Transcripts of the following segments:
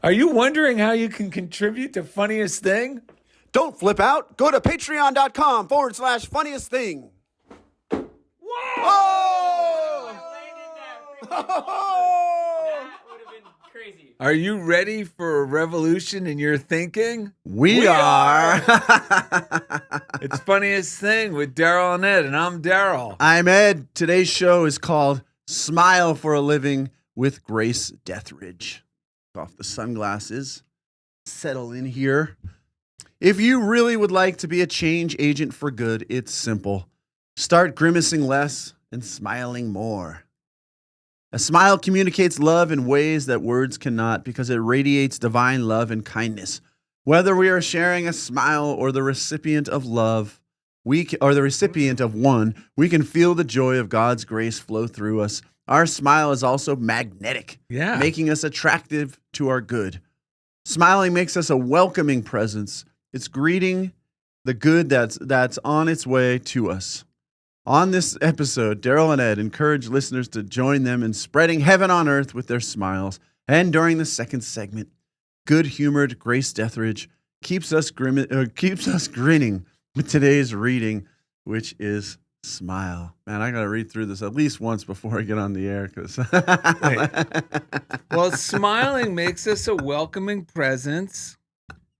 Are you wondering how you can contribute to Funniest Thing? Don't flip out. Go to patreon.com/funniest thing. Whoa! Oh! That would have been crazy. Are you ready for a revolution in your thinking? We are. It's Funniest Thing with Darrell and Ed, and I'm Darrell. I'm Ed. Today's show is called Smile for a Living with Grace Deathridge. Off the sunglasses. Settle in here. If you really would like to be a change agent for good, it's simple. Start grimacing less and smiling more. A smile communicates love in ways that words cannot because it radiates divine love and kindness. Whether we are sharing a smile or the recipient of love, or the recipient of one, we can feel the joy of God's grace flow through us. Our smile is also magnetic, making us attractive to our good. Smiling makes us a welcoming presence. It's greeting the good that's on its way to us. On this episode, Darrell and Ed encourage listeners to join them in spreading heaven on earth with their smiles. And during the second segment, good-humored Grace Deathridge keeps us grinning with today's reading, which is Smile. Man, I got to read through this at least once before I get on the air. Well, smiling makes us a welcoming presence.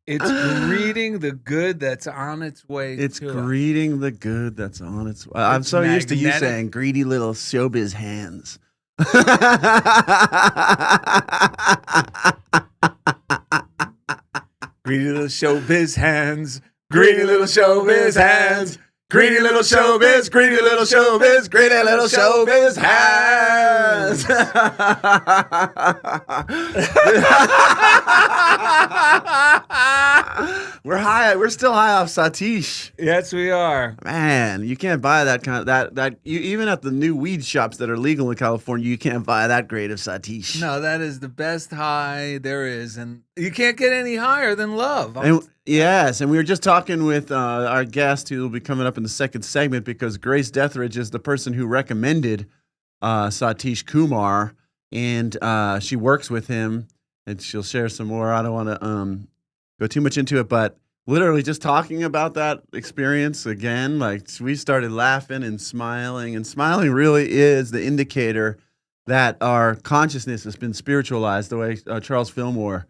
It's greeting the good that's on its way. It's greeting the good that's on its way. I'm so used to you saying greedy little showbiz hands. Greedy little showbiz hands. Greedy little showbiz hands. Greedy little showbiz, greedy little showbiz, greedy little showbiz hands. We're still high off Satish. Yes, we are. Man, you can't buy that kind of that you even at the new weed shops that are legal in California, you can't buy that grade of Satish. No, that is the best high there is, and you can't get any higher than love. Yes, and we were just talking with our guest who will be coming up in the second segment because Grace Deathridge is the person who recommended Satish Kumar, and she works with him, and she'll share some more. I don't want to go too much into it, but literally just talking about that experience again, like we started laughing and smiling really is the indicator that our consciousness has been spiritualized the way Charles Fillmore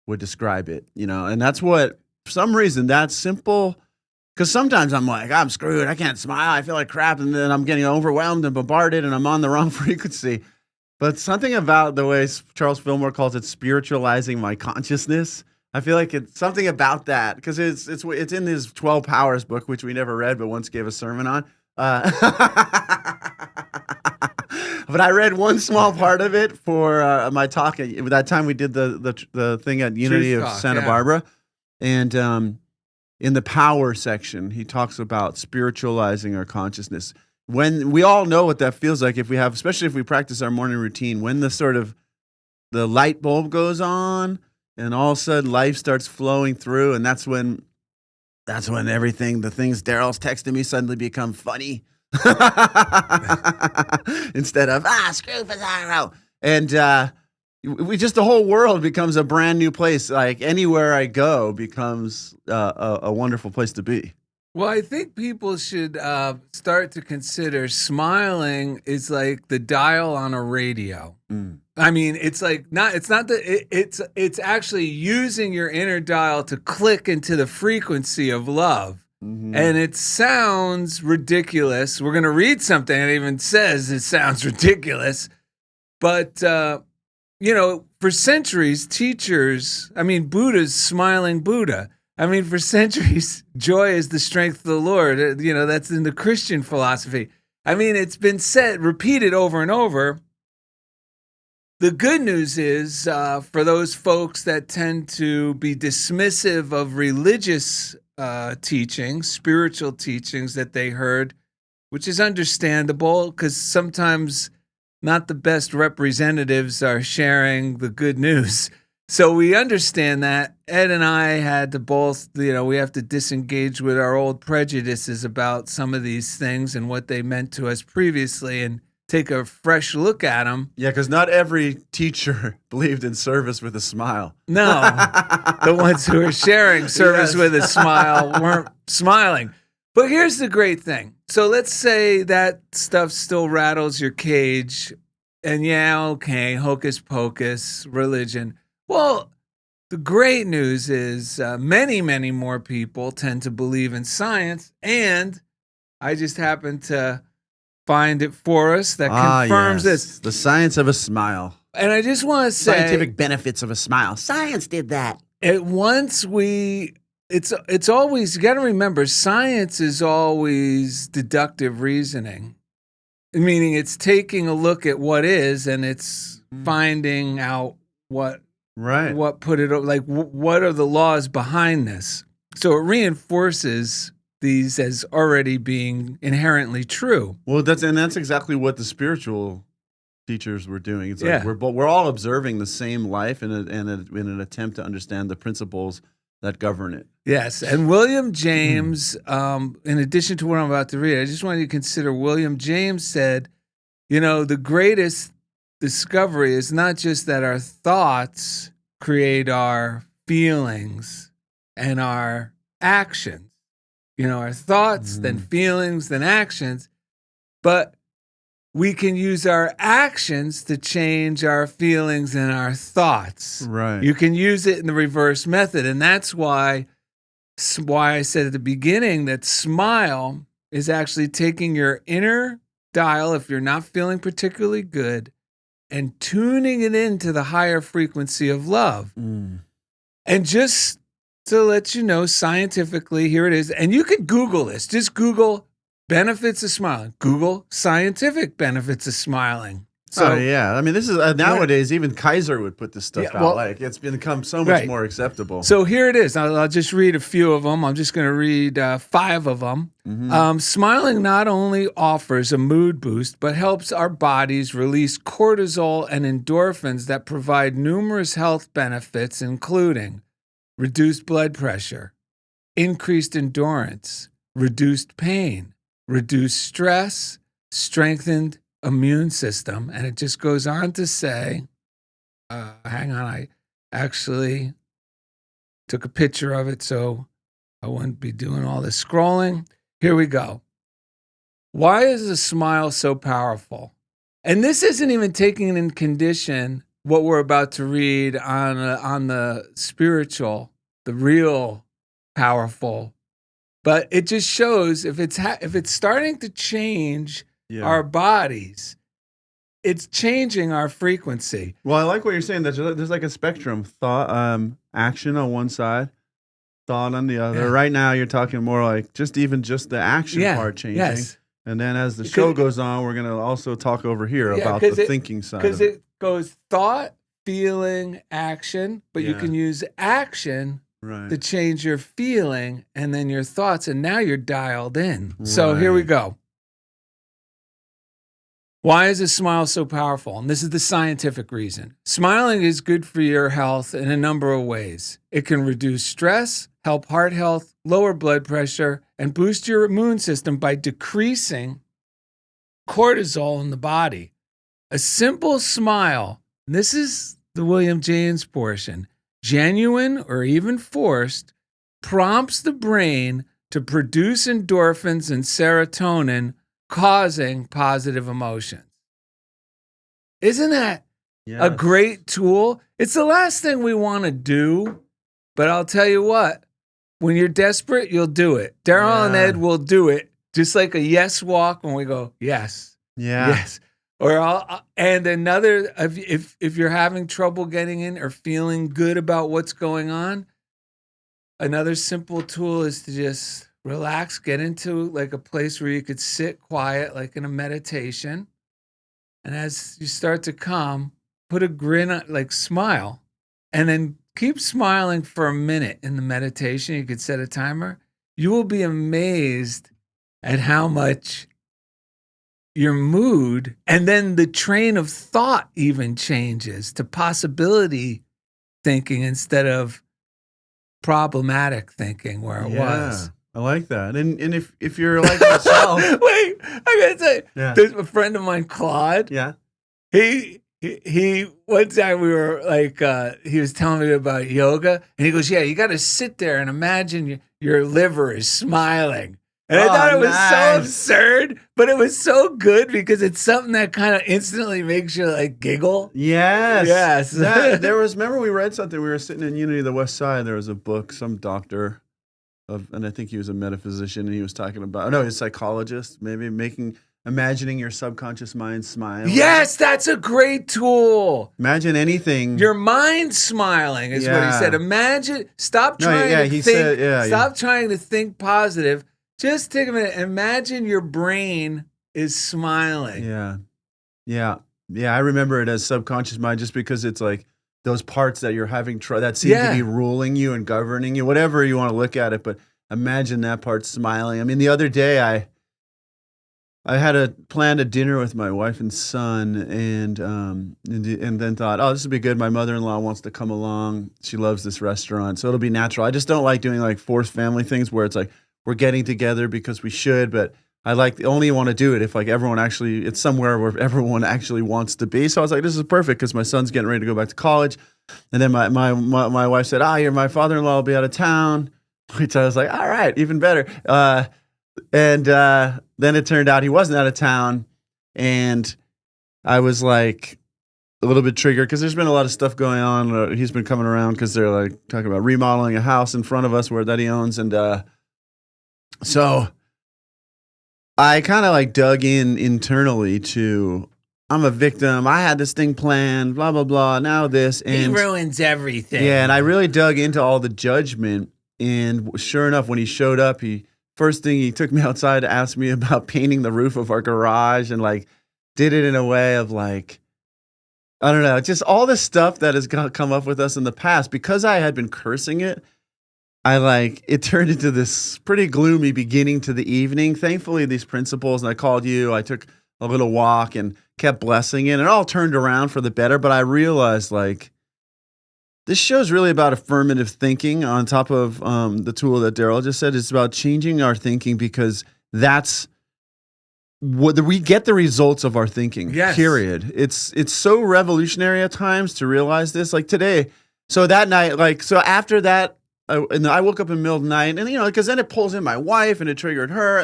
would describe it, and that's what. For some reason, that simple, because sometimes I'm like, I'm screwed. I can't smile. I feel like crap. And then I'm getting overwhelmed and bombarded and I'm on the wrong frequency. But something about the way Charles Fillmore calls it spiritualizing my consciousness, I feel like it's something about that because it's in his 12 Powers book, which we never read, but once gave a sermon on. But I read one small part of it for my talk. That time we did the thing at Unity of Santa Barbara. And in the power section, he talks about spiritualizing our consciousness. When we all know what that feels like, especially if we practice our morning routine, when the light bulb goes on, and all of a sudden life starts flowing through, and that's when everything, the things Darrell's texting me suddenly become funny instead of screw Pizarro. And the whole world becomes a brand new place. Like anywhere I go becomes a wonderful place to be. Well, I think people should start to consider smiling is like the dial on a radio. I mean, it's actually using your inner dial to click into the frequency of love. Mm-hmm. And it sounds ridiculous. We're going to read something that even says it sounds ridiculous, but for centuries, teachers, Buddha's smiling Buddha. For centuries, joy is the strength of the Lord. That's in the Christian philosophy. It's been repeated over and over. The good news is for those folks that tend to be dismissive of religious teachings, spiritual teachings that they heard, which is understandable because sometimes not the best representatives are sharing the good news. So we understand that. Ed and I had to both, we have to disengage with our old prejudices about some of these things and what they meant to us previously and take a fresh look at them. Yeah, because not every teacher believed in service with a smile. No, the ones who are sharing service Yes. with a smile weren't smiling. But here's the great thing. So let's say that stuff still rattles your cage, and yeah, okay, hocus pocus, religion. Well, the great news is many, many more people tend to believe in science, and I just happen to find it for us that confirms this. The science of a smile. And I just want to say, Scientific benefits of a smile. Science did that. It's always, you got to remember, science is always deductive reasoning, meaning it's taking a look at what is and it's finding out what put it, like what are the laws behind this. So it reinforces these as already being inherently true. Well, that's exactly what the spiritual teachers were doing. It's like Yeah. we're all observing the same life in an attempt to understand the principles that govern it. Yes, and William James, in addition to what I'm about to read, I just want you to consider William James said, the greatest discovery is not just that our thoughts create our feelings and our actions. Our thoughts, then feelings, then actions, but we can use our actions to change our feelings and our thoughts. Right. You can use it in the reverse method, and that's why I said at the beginning that smile is actually taking your inner dial, if you're not feeling particularly good, and tuning it into the higher frequency of love. And just to let you know, scientifically, here it is. And you could Google this. Just Google benefits of smiling. Google scientific benefits of smiling. So yeah. I mean, this is nowadays, even Kaiser would put this stuff out. Like, it's become so much more acceptable. So here it is. I'll just read a few of them. I'm just going to read 5 of them. Smiling not only offers a mood boost, but helps our bodies release cortisol and endorphins that provide numerous health benefits, including reduced blood pressure, increased endurance, reduced pain, reduced stress, strengthened immune system. And it just goes on to say, hang on, I actually took a picture of it so I wouldn't be doing all this scrolling. Here we go. Why is a smile so powerful? And this isn't even taking in condition what we're about to read on the spiritual, the real powerful. But it just shows if it's starting to change our bodies, it's changing our frequency. Well, I like what you're saying. There's like a spectrum: thought, action on one side, thought on the other. Yeah. Right now, you're talking more like just the action part changing. Yes. And then as the show goes on, we're going to also talk over here about the thinking side. Because it goes thought, feeling, action, but you can use action to change your feeling and then your thoughts, and now you're dialed in. So here we go. Why is a smile so powerful? And this is the scientific reason. Smiling is good for your health in a number of ways. It can reduce stress, help heart health, lower blood pressure, and boost your immune system by decreasing cortisol in the body. A simple smile, and this is the William James portion, genuine or even forced, prompts the brain to produce endorphins and serotonin, causing positive emotions. Isn't that a great tool? It's the last thing we want to do, but I'll tell you what, when you're desperate, you'll do it. Darrell and Ed will do it, just like a yes walk when we go, yes, yes. And another, if you're having trouble getting in or feeling good about what's going on, another simple tool is to just relax, get into like a place where you could sit quiet, like in a meditation. And as you start to calm, put a grin on, like smile, and then keep smiling for a minute in the meditation. You could set a timer. You will be amazed at how much your mood and then the train of thought even changes to possibility thinking instead of problematic thinking where it was. I like that. And if you're like yourself, Wait, I gotta say, Yeah. there's a friend of mine, Claude. yeah, He one time we were like, he was telling me about yoga, and he goes, "Yeah, you got to sit there and imagine your liver is smiling." And I Oh, thought it was so nice. absurd, but it was so good because it's something that kind of instantly makes you like giggle. yes, Yes. Remember we read something. We were sitting in Unity of the West Side. There was a book, some doctor and I think he was a metaphysician, and he was talking about, he's a psychologist, maybe imagining your subconscious mind smile. Yes, that's a great tool. Imagine anything. Your mind smiling is what he Yeah. said. Imagine, stop No, trying yeah, to he think, said- yeah, stop trying to think positive. Just take a minute. Imagine your brain is smiling. Yeah. I remember it as subconscious mind, just because it's like those parts that you're having that seem to be ruling you and governing you, whatever you want to look at it. But imagine that part smiling. I mean, the other day I had planned a dinner with my wife and son, and then thought, this would be good. My mother-in-law wants to come along. She loves this restaurant, so it'll be natural. I just don't like doing like forced family things where it's like we're getting together because we should, but I only want to do it if like it's somewhere where everyone actually wants to be. So I was like, this is perfect because my son's getting ready to go back to college, and then my wife said, my father-in-law will be out of town, which I was like, all right, even better. And then it turned out he wasn't out of town, and I was like a little bit triggered because there's been a lot of stuff going on. He's been coming around because they're like talking about remodeling a house in front of us that he owns, and so I kind of like dug in internally to, I'm a victim. I had this thing planned, blah blah blah. Now this, and He ruins everything. yeah, and I really dug into all the judgment. And sure enough, when he showed up, first thing he took me outside to ask me about painting the roof of our garage, and like did it in a way of like, I don't know, just all this stuff that has come up with us in the past. Because I had been cursing it, it turned into this pretty gloomy beginning to the evening. Thankfully, these principles, and I called you, I took a little walk and kept blessing it, and it all turned around for the better. But I realized this show's really about affirmative thinking on top of the tool that Darrell just said. It's about changing our thinking, because that's what we get the results of our thinking. Yes. Period. It's so revolutionary at times to realize this. Like today, so that night, so after that, I woke up in the middle of the night, and because then it pulls in my wife and it triggered her.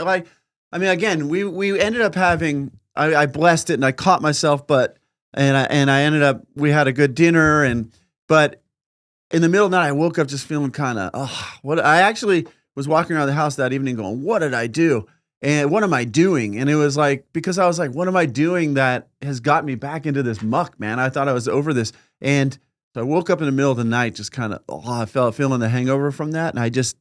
Again, we ended up having. I blessed it and I caught myself, and I ended up. We had a good dinner, but in the middle of the night, I woke up just feeling kind of, what? I actually was walking around the house that evening going, what did I do? And what am I doing? And it was because I was like, what am I doing that has got me back into this muck, man? I thought I was over this. And so I woke up in the middle of the night, just kind of, I felt feeling the hangover from that. And I just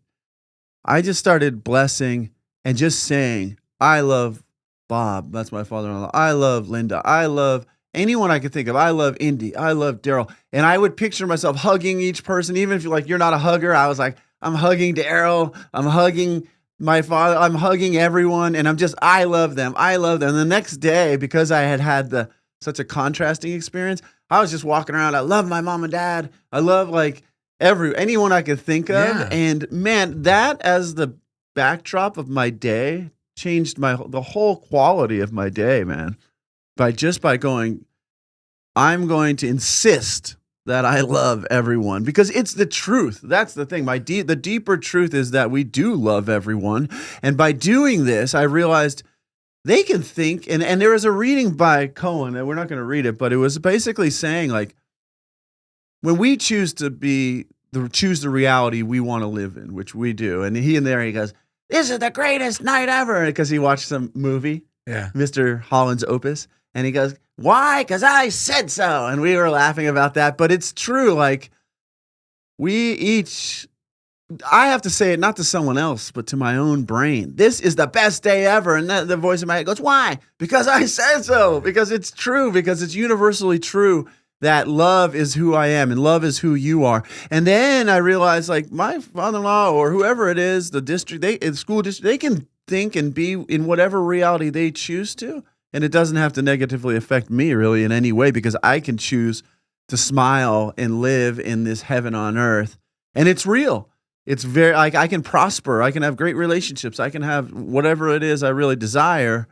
started blessing and just saying, I love Bob. That's my father-in-law. I love Linda. I love anyone I could think of. I love Indy. I love Darrell. And I would picture myself hugging each person, even if you're not a hugger. I was like, I'm hugging Darrell. I'm hugging my father. I'm hugging everyone. And I love them. I love them. And the next day, because I had such a contrasting experience, I was just walking around. I love my mom and dad. I love anyone I could think of. Yeah. And man, that as the backdrop of my day changed the whole quality of my day, man. By going, I'm going to insist that I love everyone, because it's the truth. That's the thing. The deeper truth is that we do love everyone. And by doing this, I realized they can think, and there was a reading by Cohen, and we're not going to read it, but it was basically saying when we choose the reality we want to live in, which we do, and he goes, this is the greatest night ever, because he watched some movie, Mr. Holland's Opus, and he goes, why? Because I said so. And we were laughing about that, but it's true. I have to say it not to someone else, but to my own brain. This is the best day ever. And the voice in my head goes, why? Because I said so. Because it's true. Because it's universally true that love is who I am and love is who you are. And then I realized my father-in-law or whoever it is, the school district, they can think and be in whatever reality they choose to. And it doesn't have to negatively affect me really in any way, because I can choose to smile and live in this heaven on earth. And it's real. it's very like I can prosper. I can have great relationships. I can have whatever it is I really desire.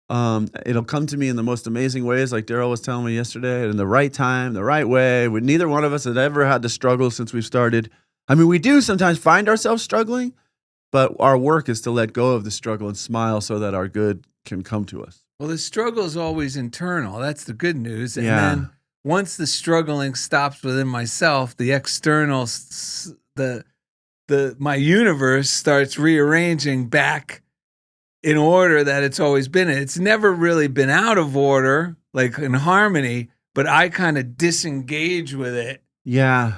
It'll come to me in the most amazing ways, like Darrell was telling me yesterday, in the right time, the right way. Neither one of us has ever had to struggle since we've started. I mean, we do sometimes find ourselves struggling, but our work is to let go of the struggle and smile so that our good can come to us. Well, the struggle is always internal. That's the good news. And Yeah. then once the struggling stops within myself, the external, my universe starts rearranging back in order that it's always been in. It's never really been out of order, like in harmony, but I kind of disengage with it. Yeah.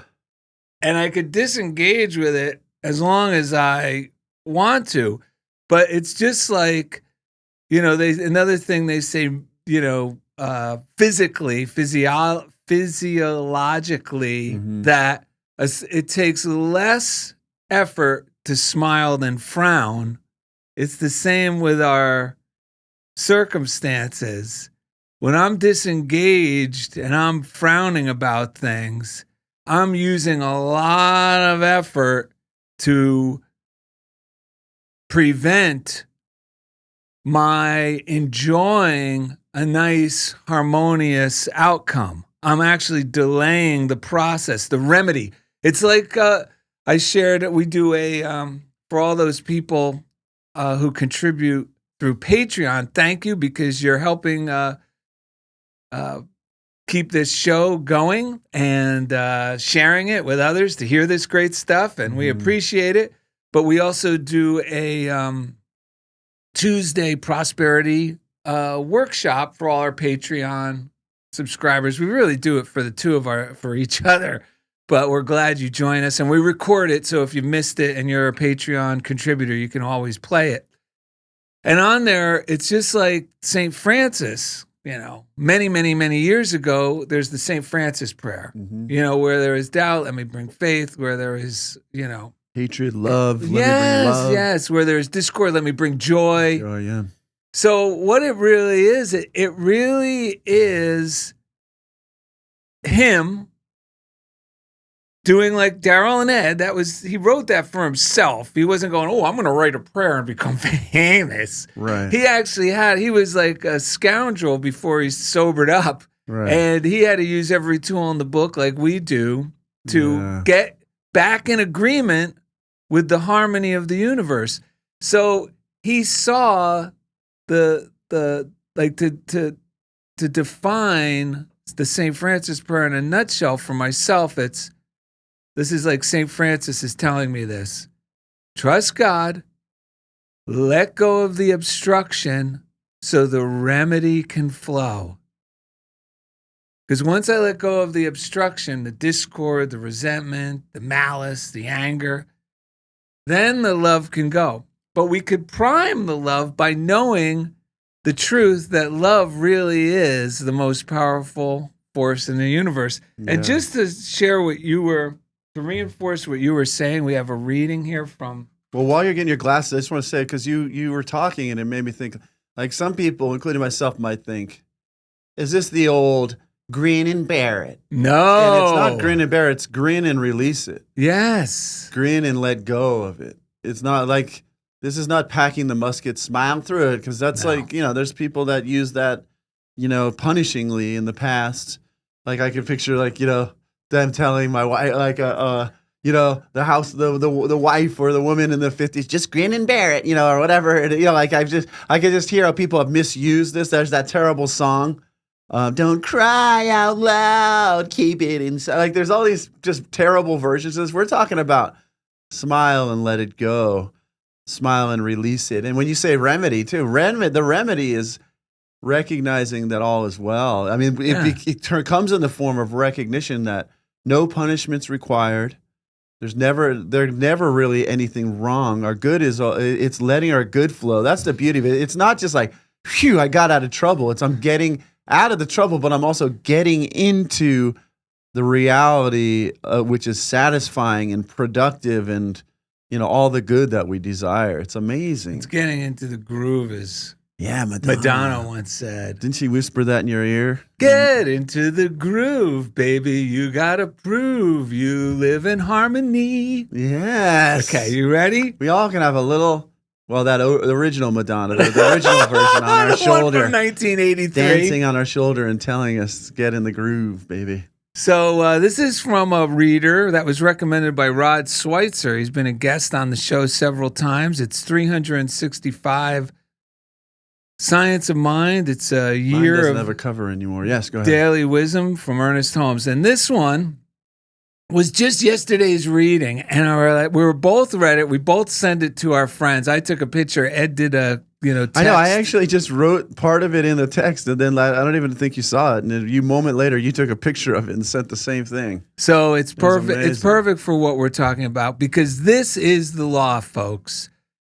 And I could disengage with it as long as I want to. But it's just like, another thing they say, physically, physiologically, that it takes less effort to smile than frown. It's the same with our circumstances. When I'm disengaged and I'm frowning about things, I'm using a lot of effort to prevent my enjoying a nice, harmonious outcome. I'm actually delaying the process, the remedy. It's like I shared that we do for all those people who contribute through Patreon. Thank you, because you're helping keep this show going and sharing it with others to hear this great stuff, and we appreciate it. But we also do a Tuesday prosperity workshop for all our Patreon subscribers. We really do it for for each other. But we're glad you join us, and we record it, so if you missed it and you're a Patreon contributor, you can always play it. And on there, it's just like St. Francis, many, many, many years ago, there's the St. Francis prayer, where there is doubt, let me bring faith, where there is, hatred, love, let me bring love. Yes, where there's discord, let me bring joy. Joy, yeah. So what it really is, it really is him doing like Darrell and Ed. He wrote that for himself. He wasn't going, I'm going to write a prayer and become famous. Right. He was like a scoundrel before he sobered up. Right. And he had to use every tool in the book like we do to get back in agreement with the harmony of the universe. So he saw to define the St. Francis prayer in a nutshell for myself, this is like St. Francis is telling me this. Trust God, let go of the obstruction so the remedy can flow. Because once I let go of the obstruction, the discord, the resentment, the malice, the anger, then the love can go. But we could prime the love by knowing the truth that love really is the most powerful force in the universe. Yeah. And just to share to reinforce what you were saying, we have a reading here from... Well, while you're getting your glasses, I just want to say, because you were talking and it made me think, like some people, including myself, might think, is this the old grin and bear it? No. And it's not grin and bear it, it's grin and release it. Yes. Grin and let go of it. It's not like, this is not packing the musket, smile through it, because that's like, there's people that use that, punishingly in the past. Like I can picture them telling my wife, the wife or the woman in the 50s, just grin and bear it, or whatever. I could just hear how people have misused this. There's that terrible song, don't cry out loud, keep it inside. Like there's all these just terrible versions of this. We're talking about smile and let it go, smile and release it. And when you say remedy too, the remedy is recognizing that all is well. I mean, it comes in the form of recognition that no punishment's required. There's never really anything wrong. Our good it's letting our good flow. That's the beauty of it. It's not just like, phew, I got out of trouble. It's I'm getting out of the trouble, but I'm also getting into the reality which is satisfying and productive and all the good that we desire. It's amazing. It's getting into the groove, as Yeah, Madonna. Madonna once said, Didn't she whisper that in your ear? "Get into the groove, baby. You gotta prove you live in harmony." Yes. Okay, you ready? We all can have a little, well, that original Madonna, the original version on our The one shoulder. from 1983. Dancing on our shoulder and telling us, get in the groove, baby. So this is from a reader that was recommended by Rod Schweitzer. He's been a guest on the show several times. It's 365 Science of Mind. It's a Mine year doesn't of have a cover anymore. Yes, go ahead. daily wisdom from Ernest Holmes. And this one was just yesterday's reading. And we were both read it. We both sent it to our friends. I took a picture. Ed did a, text. I know. I actually just wrote part of it in the text, and then I don't even think you saw it. And then a moment later, you took a picture of it and sent the same thing. So it's perfect. It's amazing. perfect for what we're talking about because this is the law, folks.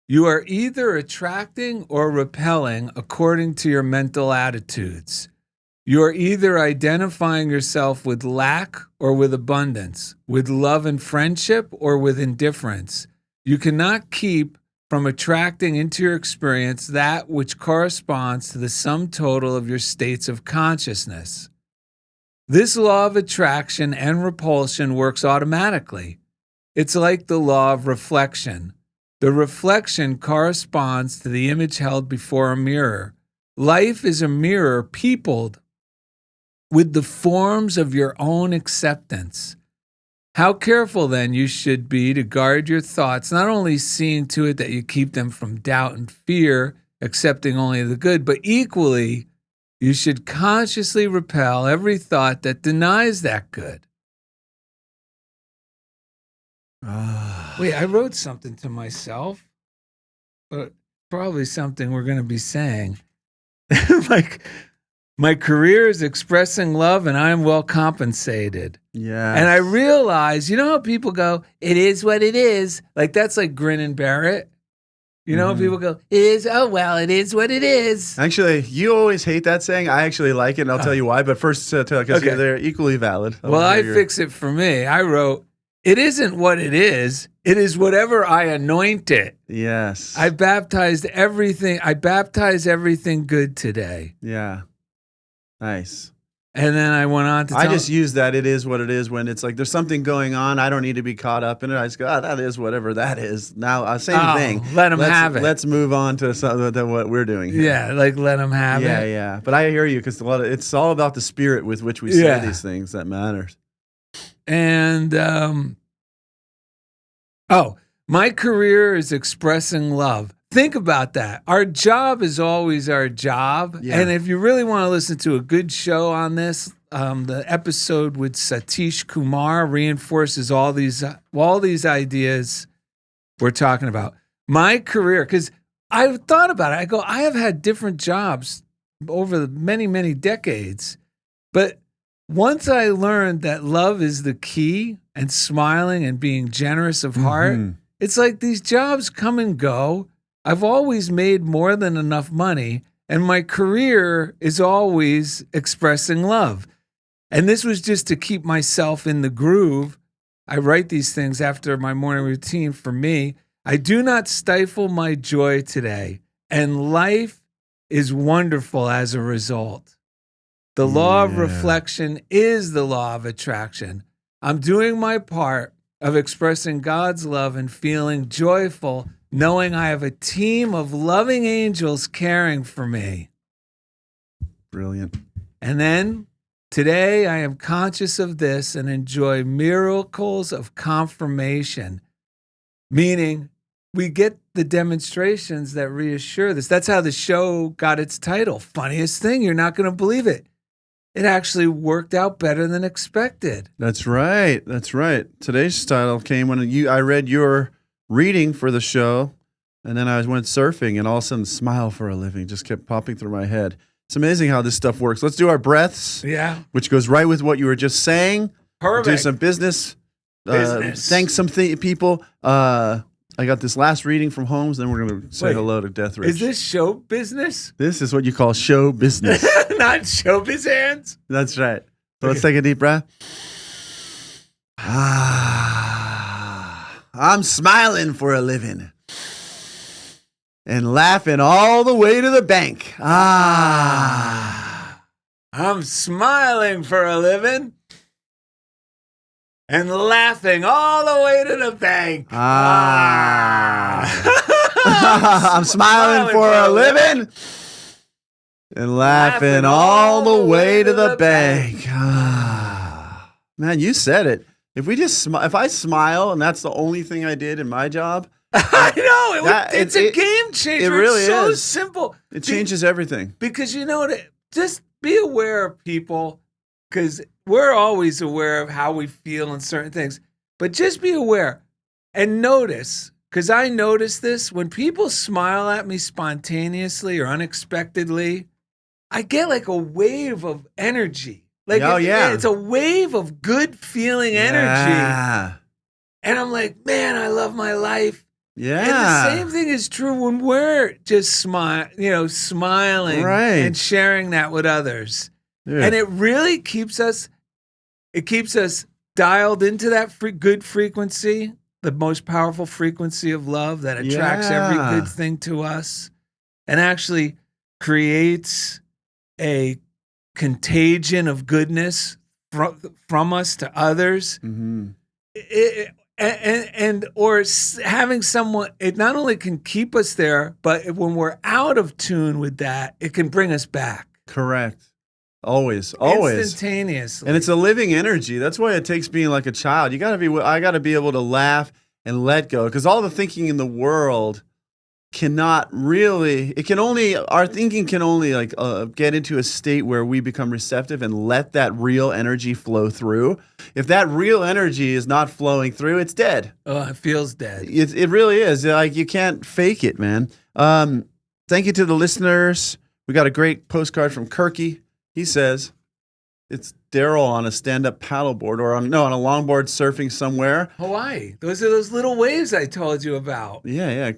You are either attracting or repelling according to your mental attitudes. You are either identifying yourself with lack or with abundance, with love and friendship or with indifference. You cannot keep from attracting into your experience that which corresponds to the sum total of your states of consciousness. This law of attraction and repulsion works automatically. It's like the law of reflection. The reflection corresponds to the image held before a mirror. Life is a mirror peopled with the forms of your own acceptance. How careful then you should be to guard your thoughts, not only seeing to it that you keep them from doubt and fear, accepting only the good, but equally, you should consciously repel every thought that denies that good. Wait, I wrote something to myself, but probably something we're going to be saying. My career is expressing love and I'm well compensated. Yeah. And I realize, you know how people go, it is what it is? Like that's like grin and bear it. You know, people go, it is, oh, well, it is what it is. Actually, you always hate that saying. I actually like it, and I'll tell you why. But first, tell because Okay. they're equally valid. Well, I fix it for me. I wrote, it isn't what it is whatever I anoint it. Yes. I baptize everything good today. Yeah. Nice. And then I went on to I tell just use that it is what it is when it's like there's something going on. I don't need to be caught up in it. I just go, that is whatever that is. Now, same thing. Let 'em have it. Let's move on to what we're doing here. yeah, like let them have Yeah, it. yeah. But I hear you because it's all about the spirit with which we say Yeah. these things that matters. And my career is expressing love. Think about that. Our job is always our job. Yeah. And if you really want to listen to a good show on this, the episode with Satish Kumar reinforces all these ideas we're talking about. My career, because I thought about it. I go, I have had different jobs over the many, many decades. But once I learned that love is the key and smiling and being generous of heart, it's like these jobs come and go. I've always made more than enough money, and my career is always expressing love. And this was just to keep myself in the groove. I write these things after my morning routine for me. I do not stifle my joy today, and life is wonderful as a result. The law of reflection is the law of attraction. I'm doing my part of expressing God's love and feeling joyful, knowing I have a team of loving angels caring for me. Brilliant. And then today I am conscious of this and enjoy miracles of confirmation, meaning we get the demonstrations that reassure this. That's how the show got its title. Funniest thing, you're not going to believe it. It actually worked out better than expected. That's right. That's right. Today's title came when I read your reading for the show, and then I went surfing, and all of a sudden, smile for a living just kept popping through my head. It's amazing how this stuff works. Let's do our breaths, Yeah. which goes right with what you were just saying. Perfect. Do some business. Business. Thank some people. I got this last reading from Holmes, then we're going to say Wait, hello to Deathridge. Is this show business? This is what you call show business. Not showbiz hands? That's right. So let's take a deep breath. I'm smiling for a living. and laughing all the way to the bank. Ah. I'm smiling for a living and laughing all the way to the bank. I'm smiling for a living and laughing all the way to the bank. Ah. Man, you said it. If we just if I smile and that's the only thing I did in my job, I know it's a game changer. It really it's so is simple. It changes everything. Because you know what? Just be aware of people, because we're always aware of how we feel in certain things. But just be aware and notice, because I notice this when people smile at me spontaneously or unexpectedly, I get like a wave of energy. Like, it's a wave of good feeling energy. And I'm like, man, I love my life. Yeah. And the same thing is true when we're just smiling and sharing that with others. Yeah. And it really keeps us dialed into that good frequency, the most powerful frequency of love that attracts every good thing to us and actually creates a contagion of goodness from us to others. Mm-hmm. Or having someone, it not only can keep us there, but when we're out of tune with that, it can bring us back. Correct. Always. Instantaneously. And it's a living energy. That's why it takes being like a child. I got to be able to laugh and let go, because all the thinking in the world our thinking can only get into a state where we become receptive and let that real energy flow through. If that real energy is not flowing through, it's dead. Oh, it feels dead. It really is. Like, you can't fake it, man. Thank you to the listeners. We got a great postcard from Kirky. He says it's Darrell on a stand-up paddleboard on a longboard surfing somewhere. Hawaii. Those are those little waves I told you about. Yeah.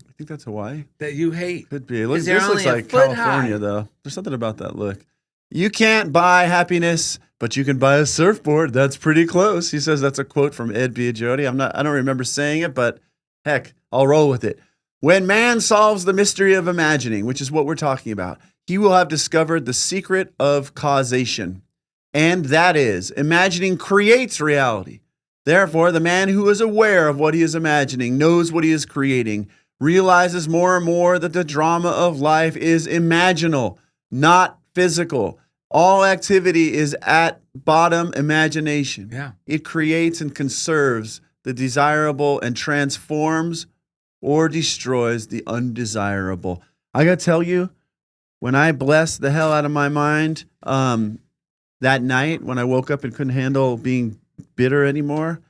I think that's Hawaii. That you hate. Could be. This looks like California, though. There's something about that look. You can't buy happiness, but you can buy a surfboard. That's pretty close. He says that's a quote from Ed Jody. I don't remember saying it, but heck, I'll roll with it. When man solves the mystery of imagining, which is what we're talking about, he will have discovered the secret of causation. And that is, imagining creates reality. Therefore, the man who is aware of what he is imagining, knows what he is creating, realizes more and more that the drama of life is imaginal, not physical. All activity is at bottom imagination. Yeah. It creates and conserves the desirable and transforms or destroys the undesirable. I got to tell you, when I blessed the hell out of my mind that night when I woke up and couldn't handle being bitter anymore,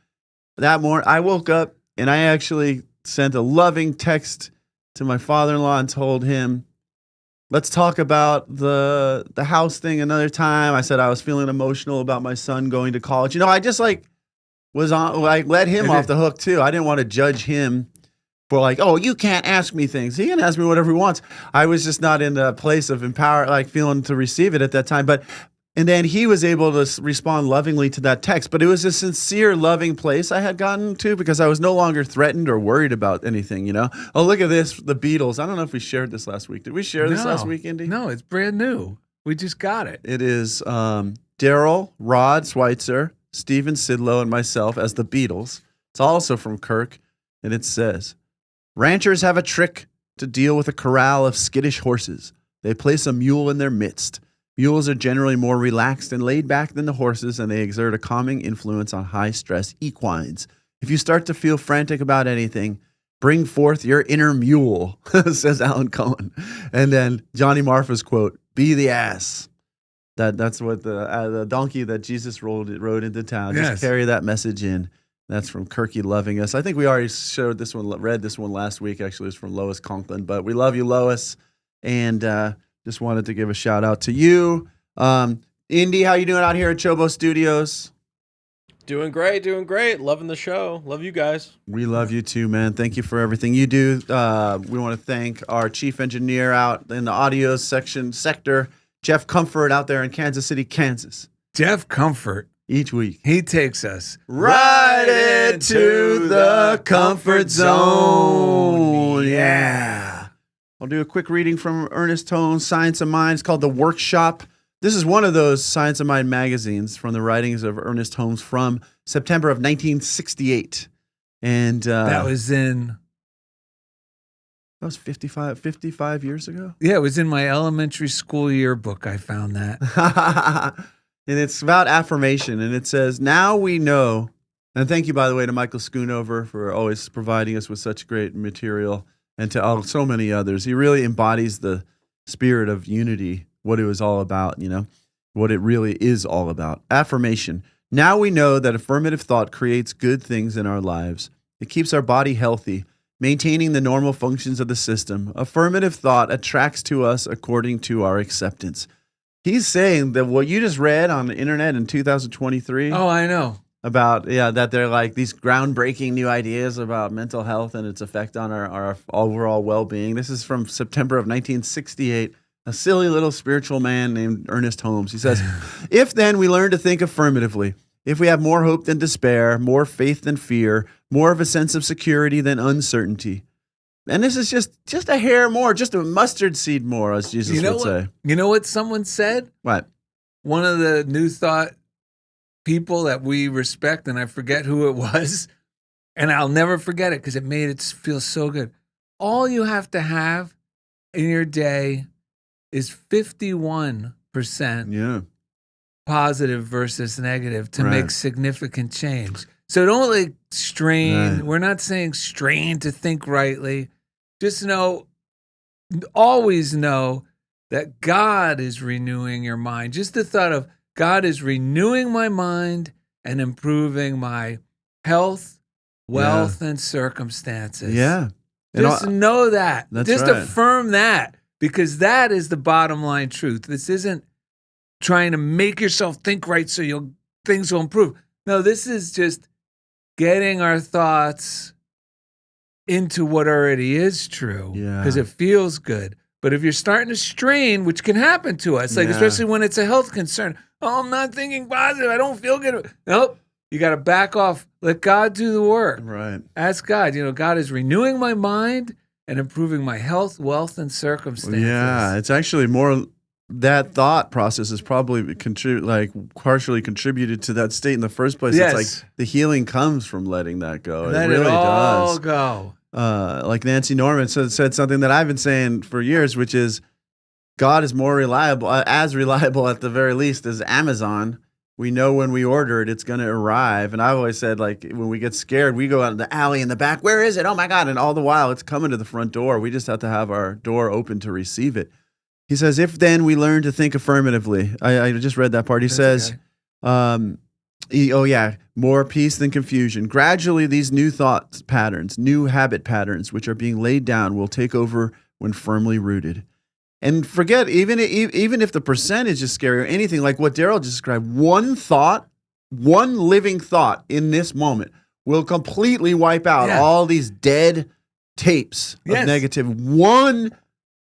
that morning I woke up and I actually sent a loving text to my father-in-law and told him, let's talk about the house thing another time. I said I was feeling emotional about my son going to college. I just let him off the hook too. I didn't want to judge him for you can't ask me things. He can ask me whatever he wants. I was just not in a place of feeling to receive it at that time. And then he was able to respond lovingly to that text. But it was a sincere, loving place I had gotten to because I was no longer threatened or worried about anything, Oh, look at this, the Beatles. I don't know if we shared this last week. Did we share this last week, Indy? No, it's brand new. We just got it. It is Darrell, Rod Schweitzer, Steven Sidlow, and myself as the Beatles. It's also from Kirk, and it says, ranchers have a trick to deal with a corral of skittish horses. They place a mule in their midst. Mules are generally more relaxed and laid back than the horses, and they exert a calming influence on high-stress equines. If you start to feel frantic about anything, bring forth your inner mule, says Alan Cohen. And then Johnny Marfa's quote, be the ass. That's what the donkey that Jesus rode into town. Just carry that message in. That's from Kirky loving us. I think we already read this one last week. Actually, it's from Lois Conklin. But we love you, Lois. And just wanted to give a shout out to you. Indy, how you doing out here at CHOBO Studios? Doing great. Loving the show. Love you guys. We love you too, man. Thank you for everything you do. We want to thank our chief engineer out in the audio sector, Jeff Comfort out there in Kansas City, Kansas. Jeff Comfort. Each week. He takes us right into the comfort zone. Yeah. I'll do a quick reading from Ernest Holmes' Science of Mind. It's called The Workshop. This is one of those Science of Mind magazines from the writings of Ernest Holmes from September of 1968. And that was 55 years ago. it was in my elementary school yearbook. I found that. And it's about affirmation. And it says, now we know, and thank you, by the way, to Michael Schoonover for always providing us with such great material, and to so many others. He really embodies the spirit of unity, what it was all about, what it really is all about. Affirmation. Now we know that affirmative thought creates good things in our lives. It keeps our body healthy, maintaining the normal functions of the system. Affirmative thought attracts to us according to our acceptance. He's saying that what you just read on the internet in 2023. Oh, I know. About, that they're like these groundbreaking new ideas about mental health and its effect on our overall well-being. This is from September of 1968. A silly little spiritual man named Ernest Holmes. He says, if then we learn to think affirmatively, if we have more hope than despair, more faith than fear, more of a sense of security than uncertainty. And this is just a hair more, just a mustard seed more, as Jesus would say. You know what someone said? What? One of the New Thought people that we respect, and I forget who it was, and I'll never forget it because it made it feel so good. All you have to have in your day is 51% positive versus negative to make significant change. So don't strain. Right. We're not saying strain to think rightly. Just always know that God is renewing your mind. Just the thought of God is renewing my mind and improving my health, wealth, and circumstances. Yeah. Just know that. Just affirm that, because that is the bottom line truth. This isn't trying to make yourself think right so things will improve. No, this is just getting our thoughts into what already is true, because it feels good. But if you're starting to strain, which can happen to us, especially when it's a health concern, I'm not thinking positive, I don't feel good. Nope, you got to back off. Let God do the work. Right. Ask God. God is renewing my mind and improving my health, wealth, and circumstances. Yeah, it's actually more. That thought process is probably partially contributed to that state in the first place. Yes. It's like the healing comes from letting that go. Let it really all does. Go. Like Nancy Norman said something that I've been saying for years, which is God is more reliable, as reliable at the very least as Amazon. We know when we order it, it's going to arrive. And I've always said, when we get scared, we go out in the alley in the back. Where is it? Oh my God. And all the while it's coming to the front door. We just have to have our door open to receive it. He says, if then we learn to think affirmatively. I just read that part. He says, more peace than confusion. Gradually, these new thought patterns, new habit patterns, which are being laid down, will take over when firmly rooted. And forget, even if the percentage is scary or anything like what Darrell just described, one living thought in this moment will completely wipe out all these dead tapes of negative. One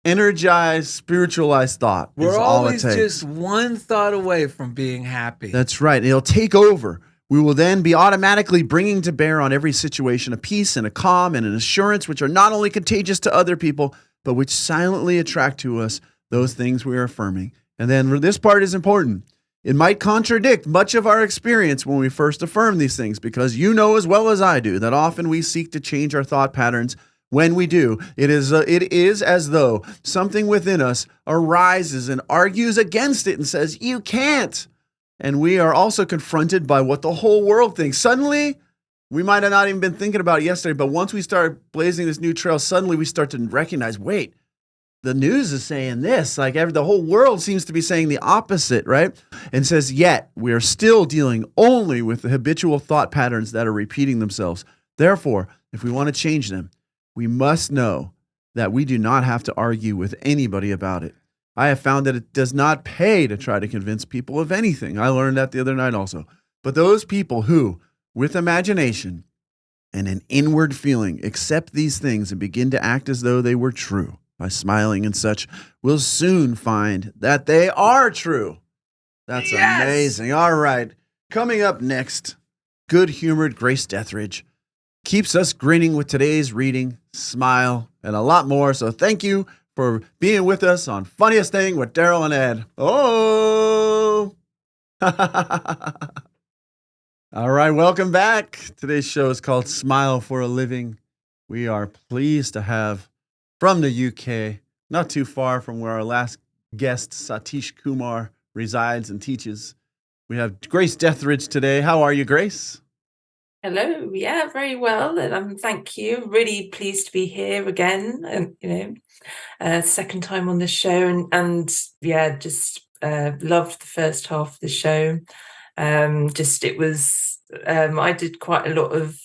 energized, spiritualized thought. We're always just one thought away from being happy. That's right. It'll take over. We will then be automatically bringing to bear on every situation a peace and a calm and an assurance which are not only contagious to other people, but which silently attract to us those things we are affirming. And then this part is important. It might contradict much of our experience when we first affirm these things, because you know as well as I do that often we seek to change our thought patterns. When we do, it is as though something within us arises and argues against it and says, you can't. And we are also confronted by what the whole world thinks. Suddenly, we might have not even been thinking about it yesterday, but once we start blazing this new trail, suddenly we start to recognize, wait, the news is saying this. The whole world seems to be saying the opposite, right? And says, yet we are still dealing only with the habitual thought patterns that are repeating themselves. Therefore, if we want to change them, we must know that we do not have to argue with anybody about it. I have found that it does not pay to try to convince people of anything. I learned that the other night also. But those people who, with imagination and an inward feeling, accept these things and begin to act as though they were true by smiling and such, will soon find that they are true. That's amazing. All right. Coming up next, good-humored Grace Deathridge. keeps us grinning with today's reading, smile, and a lot more. So thank you for being with us on Funniest Thing with Darrell and Ed. Oh! All right, welcome back. Today's show is called Smile for a Living. We are pleased to have from the UK, not too far from where our last guest, Satish Kumar, resides and teaches. We have Grace Deathridge today. How are you, Grace? Hello. Yeah, very well. And thank you. Really pleased to be here again. And second time on the show, and yeah, just loved the first half of the show. I did quite a lot of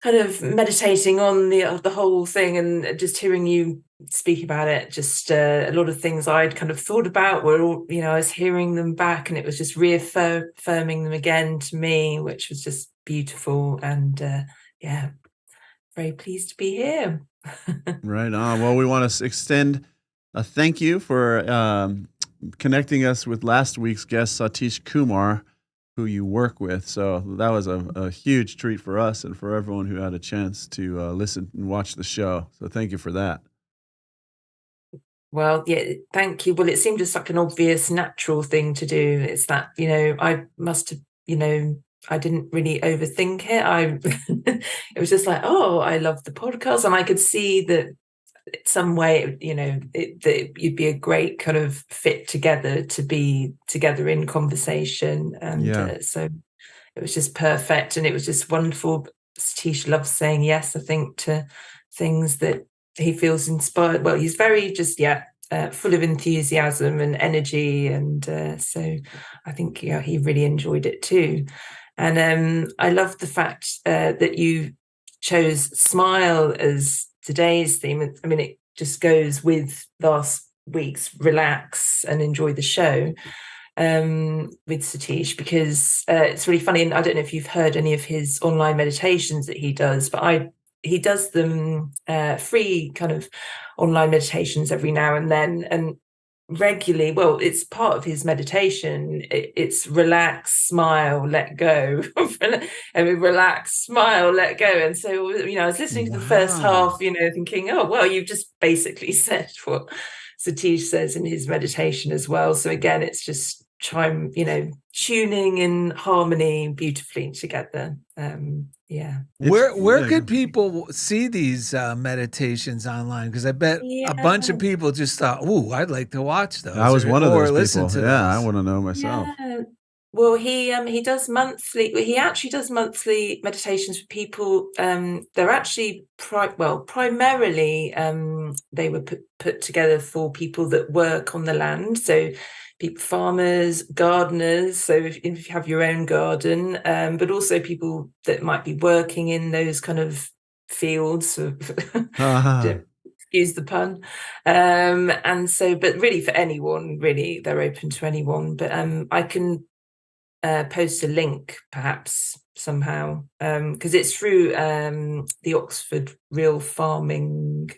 kind of meditating on the whole thing, and just hearing you speak about it. Just a lot of things I'd kind of thought about were all, I was hearing them back, and it was just reaffirming them again to me, which was just beautiful. And yeah, very pleased to be here. Right on. Well, we want to extend a thank you for connecting us with last week's guest, Satish Kumar, who you work with. So that was a huge treat for us and for everyone who had a chance to listen and watch the show. So thank you for that. Well, yeah, thank you. Well, it seemed just like an obvious, natural thing to do. It's that, I must have, I didn't really overthink it. It was just like, oh, I love the podcast. And I could see that some way, that you'd be a great kind of fit together to be together in conversation. And so it was just perfect. And it was just wonderful. Satish loves saying yes, I think, to things that he feels inspired. Well, he's very just, full of enthusiasm and energy. And so I think, he really enjoyed it too. And I love the fact that you chose smile as today's theme. I mean, it just goes with last week's relax and enjoy the show with Satish, because it's really funny. And I don't know if you've heard any of his online meditations that he does, but he does them free kind of online meditations every now and then, and regularly. Well, it's part of his meditation. It's relax, smile, let go. And relax, smile, let go. And so, I was listening to the first half, thinking, oh, well, you've just basically said what Satish says in his meditation as well. So again, it's just tuning in harmony beautifully together. Where could people see these meditations online? Because I bet a bunch of people just thought, "Ooh, I'd like to watch those." I was one of those people. To those. I want to know myself. Yeah. Well, he does monthly. He actually does monthly meditations for people. They're actually primarily they were put together for people that work on the land. So people, farmers, gardeners. So if you have your own garden, but also people that might be working in those kind of fields. Excuse the pun. And so, but really for anyone, really, they're open to anyone. But I can post a link perhaps somehow, because it's through the Oxford Real Farming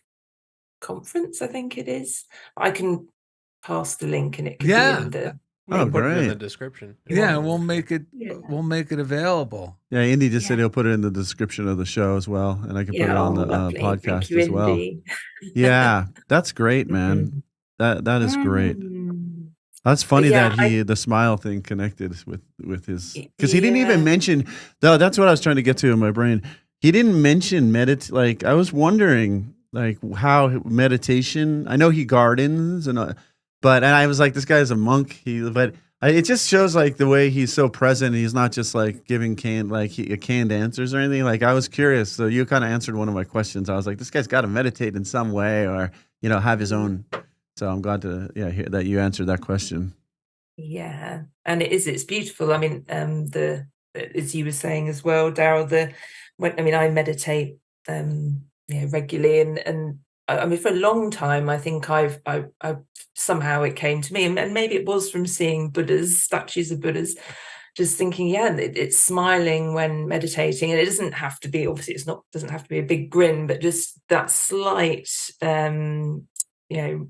Conference, I think it is. I can pass the link, and it could be in the put it in the description. We'll make it available. Yeah, Indy just said he'll put it in the description of the show as well, and I can put it on the podcast as well. Indy. Yeah, that's great, man. That is great. That's funny that the smile thing connected with his, because he didn't even mention, though. That's what I was trying to get to in my brain. He didn't mention like I was wondering like how meditation. I know he gardens and I was like, this guy's a monk. It just shows like the way he's so present. He's not just like giving canned answers or anything. Like I was curious, so you kind of answered one of my questions. I was like, this guy's got to meditate in some way, or have his own. So I'm glad to hear that you answered that question. Yeah, and it's beautiful. I mean, as you were saying as well, Darrell, I meditate regularly, and I mean for a long time. I think I've somehow it came to me, and maybe it was from seeing statues of Buddhas. Just thinking, it's smiling when meditating, and it doesn't have to be. Obviously, doesn't have to be a big grin, but just that slight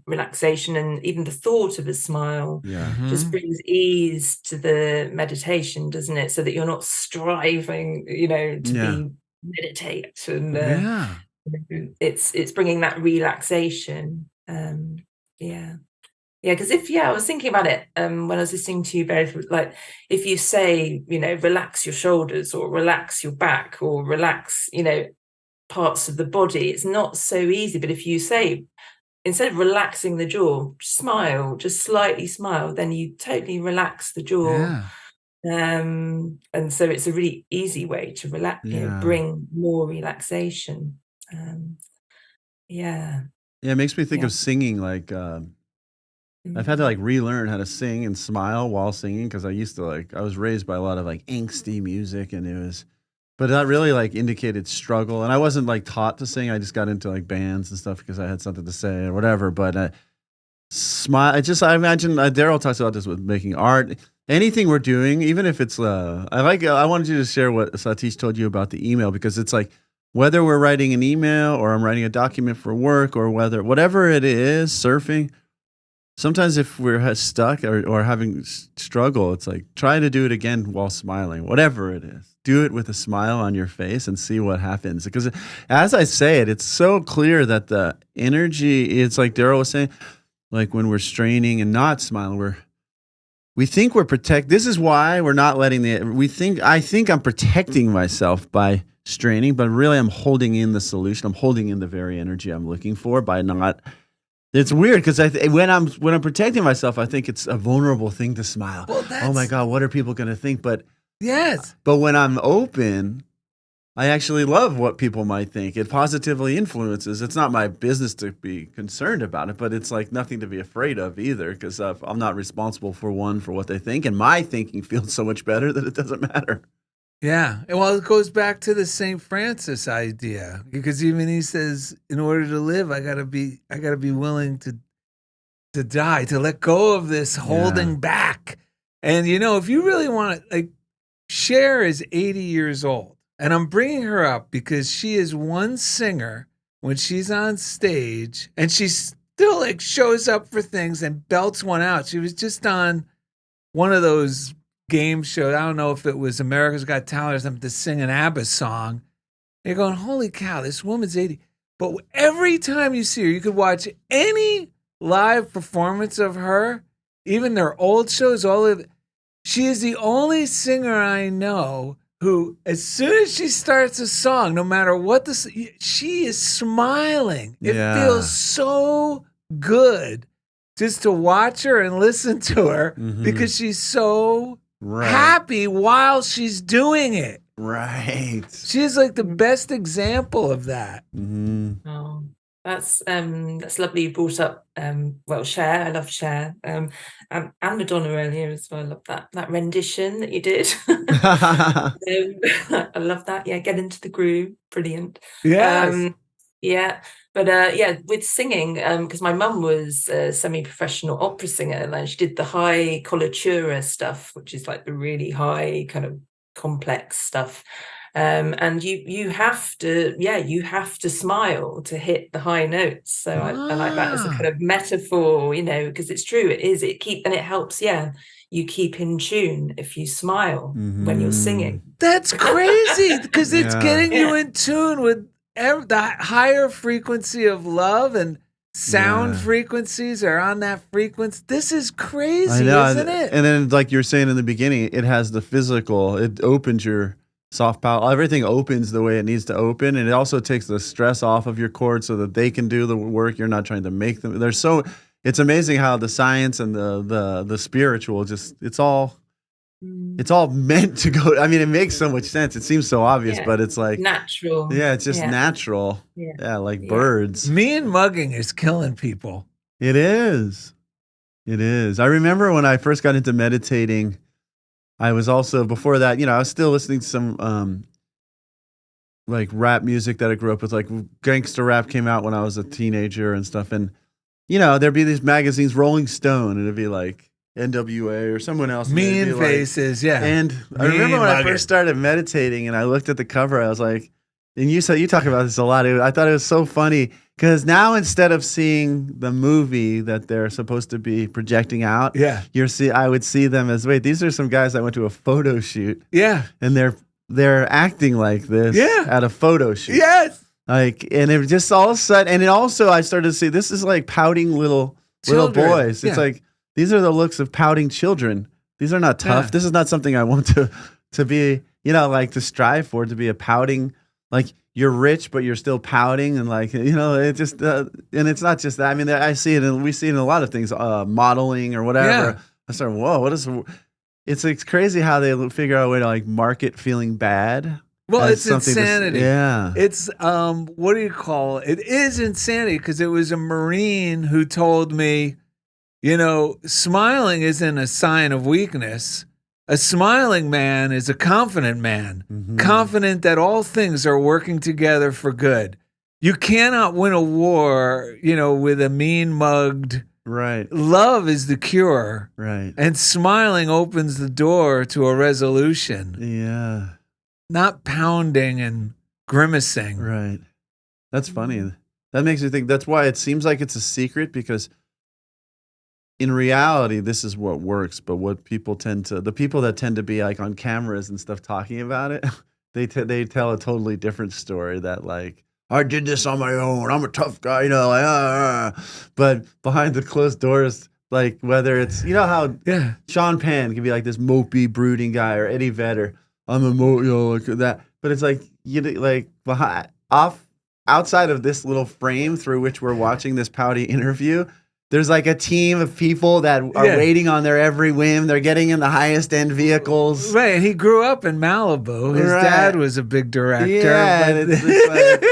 relaxation, and even the thought of a smile just brings ease to the meditation, doesn't it? So that you're not striving, to be meditate, and Yeah. it's bringing that relaxation. Yeah. Yeah, because I was thinking about it when I was listening to you both, like if you say, relax your shoulders or relax your back or relax, parts of the body, it's not so easy. But if you say, instead of relaxing the jaw, smile, just slightly smile, then you totally relax the jaw. Yeah. And so it's a really easy way to relax, Yeah. bring more relaxation. Yeah. Yeah, it makes me think Yeah. of singing. Like I've had to like relearn how to sing and smile while singing because I used to I was raised by a lot of like angsty music, and but that really like indicated struggle. And I wasn't like taught to sing. I just got into like bands and stuff because I had something to say or whatever. But smile. I imagine Darrell talks about this with making art. Anything we're doing, even if it's I wanted you to share what Satish told you about the email, because it's like whether we're writing an email or I'm writing a document for work or whatever it is, surfing. Sometimes if we're stuck or having struggle, it's like try to do it again while smiling, whatever it is. Do it with a smile on your face and see what happens. Because as I say it, it's so clear that the energy, it's like Darrell was saying, like when we're straining and not smiling, we think we're protect. This is why we're not letting I think I'm protecting myself by straining, but really I'm holding in the solution. I'm holding in the very energy I'm looking for by not. It's weird because when I'm protecting myself, I think it's a vulnerable thing to smile. Well, oh my God, what are people going to think? But yes. But when I'm open, I actually love what people might think. It positively influences. It's not my business to be concerned about it, but it's like nothing to be afraid of either, because I'm not responsible for what they think, and my thinking feels so much better that it doesn't matter. Yeah. Well, it goes back to the St. Francis idea, because even he says, in order to live, I gotta be willing to die, to let go of this holding back. And if you really want to, like, Cher is 80 years old, and I'm bringing her up because she is one singer when she's on stage, and she still like shows up for things and belts one out. She was just on one of those game show. I don't know if it was America's Got Talent or something, to sing an ABBA song. And you're going, holy cow, this woman's 80. But every time you see her, you could watch any live performance of her, even their old shows, she is the only singer I know who, as soon as she starts a song, no matter what she is smiling. It feels so good just to watch her and listen to her, because she's so happy while she's doing it. Right. She's like the best example of that. Oh, that's lovely. You brought up Cher. I love Cher. And Madonna earlier as well. I love that rendition that you did. I love that. Yeah, get into the groove. Brilliant. Yes. Yeah. But with singing, because my mum was a semi-professional opera singer, and she did the high coloratura stuff, which is like the really high kind of complex stuff. And you have to smile to hit the high notes. So I like that as a kind of metaphor, because it's true. It helps. Yeah, you keep in tune if you smile when you're singing. That's crazy, because it's getting you in tune with the higher frequency of love, and sound frequencies are on that frequency. This is crazy, isn't it? And then, like you were saying in the beginning, it has the physical. It opens your soft palate. Everything opens the way it needs to open, and it also takes the stress off of your chords so that they can do the work. You're not trying to make them. It's amazing how the science and the spiritual it's all meant to go. I mean, it makes so much sense. It seems so obvious, but it's like natural. Yeah, it's just natural. Yeah, like birds. Me and mugging is killing people. It is. It is. I remember when I first got into meditating, I was also, before that, I was still listening to some like rap music that I grew up with. Like gangster rap came out when I was a teenager and stuff. And, there'd be these magazines, Rolling Stone, and it'd be like NWA or someone else. Mean Faces, yeah. And I remember when I first started meditating and I looked at the cover, I was like, and you talk about this a lot. I thought it was so funny because now instead of seeing the movie that they're supposed to be projecting out, I would see them as, wait, these are some guys that went to a photo shoot. Yeah. And they're they're acting like this Yeah. at a photo shoot. Yes. Like, and it just all of a sudden, and it also, I started to see this is like pouting little Children. boys. It's Yeah. like, these are the looks of pouting children. These are not tough. Yeah. This is not something I want to be, like to strive for, to be a pouting, like you're rich, but you're still pouting. And like, it just, and it's not just that. I mean, I see it, and we see it in a lot of things, modeling or whatever. Yeah. I started, whoa, what is, it's crazy how they figure out a way to like market feeling bad. Well, as it's something to insanity. yeah. It's what do you call it? It is insanity because it was a Marine who told me, smiling isn't a sign of weakness. A smiling man is a confident man, confident that all things are working together for good. You cannot win a war, with a mean mugged. Right. Love is the cure. Right. And smiling opens the door to a resolution. Yeah. Not pounding and grimacing. Right. That's funny. That makes me think that's why it seems like it's a secret, because in reality, this is what works. But what people the people that tend to be like on cameras and stuff talking about it, they tell a totally different story that like, I did this on my own. I'm a tough guy, But behind the closed doors, like whether it's, how Sean Penn can be like this mopey, brooding guy, or Eddie Vedder, I'm a like that. But it's like, outside of this little frame through which we're watching this pouty interview, there's like a team of people that are waiting on their every whim. They're getting in the highest end vehicles. Right. And he grew up in Malibu. His dad was a big director. Yeah. And it's just like,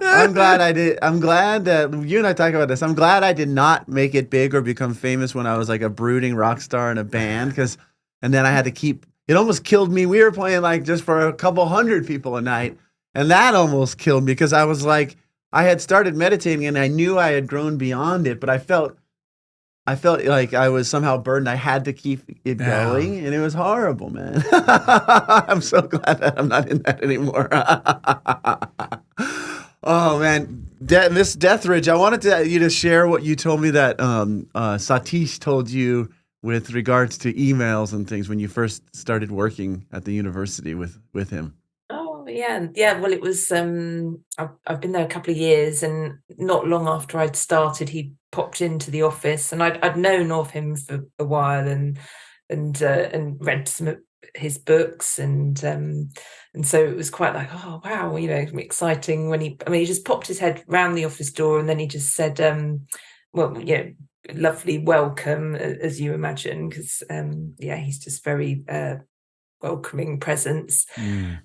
I'm glad that you and I talk about this. I'm glad I did not make it big or become famous when I was like a brooding rock star in a band. And then I had to keep, it almost killed me. We were playing like just for a couple hundred people a night. And that almost killed me because I was like, I had started meditating and I knew I had grown beyond it, but I felt like I was somehow burdened. I had to keep it going, and it was horrible, man. I'm so glad that I'm not in that anymore. Oh man, Miss Deathridge, I wanted you to share what you told me that Satish told you with regards to emails and things when you first started working at the university with him. Yeah. Well, it was. I've been there a couple of years, and not long after I'd started, he popped into the office, and I'd known of him for a while, and read some of his books, and so it was quite like, oh wow, exciting when he just popped his head round the office door, and then he just said, lovely welcome, as you imagine, because he's just very welcoming presence.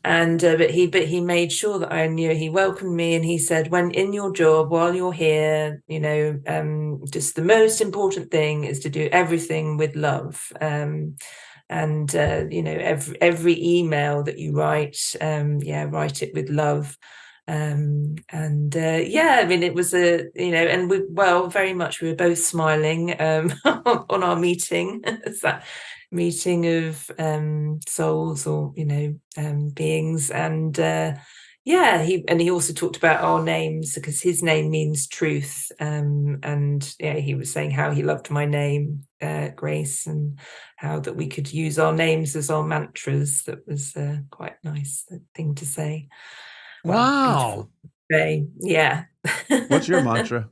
And but he made sure that I knew. He welcomed me, and he said, when in your job, while you're here, just the most important thing is to do everything with love. Every email that you write, write it with love. It was and we very much, we were both smiling on our meeting. It's that meeting of souls, or beings, and he also talked about our names, because his name means truth, he was saying how he loved my name, Grace, and how that we could use our names as our mantras. That was quite a nice thing to say. Wow. Yeah. What's your mantra?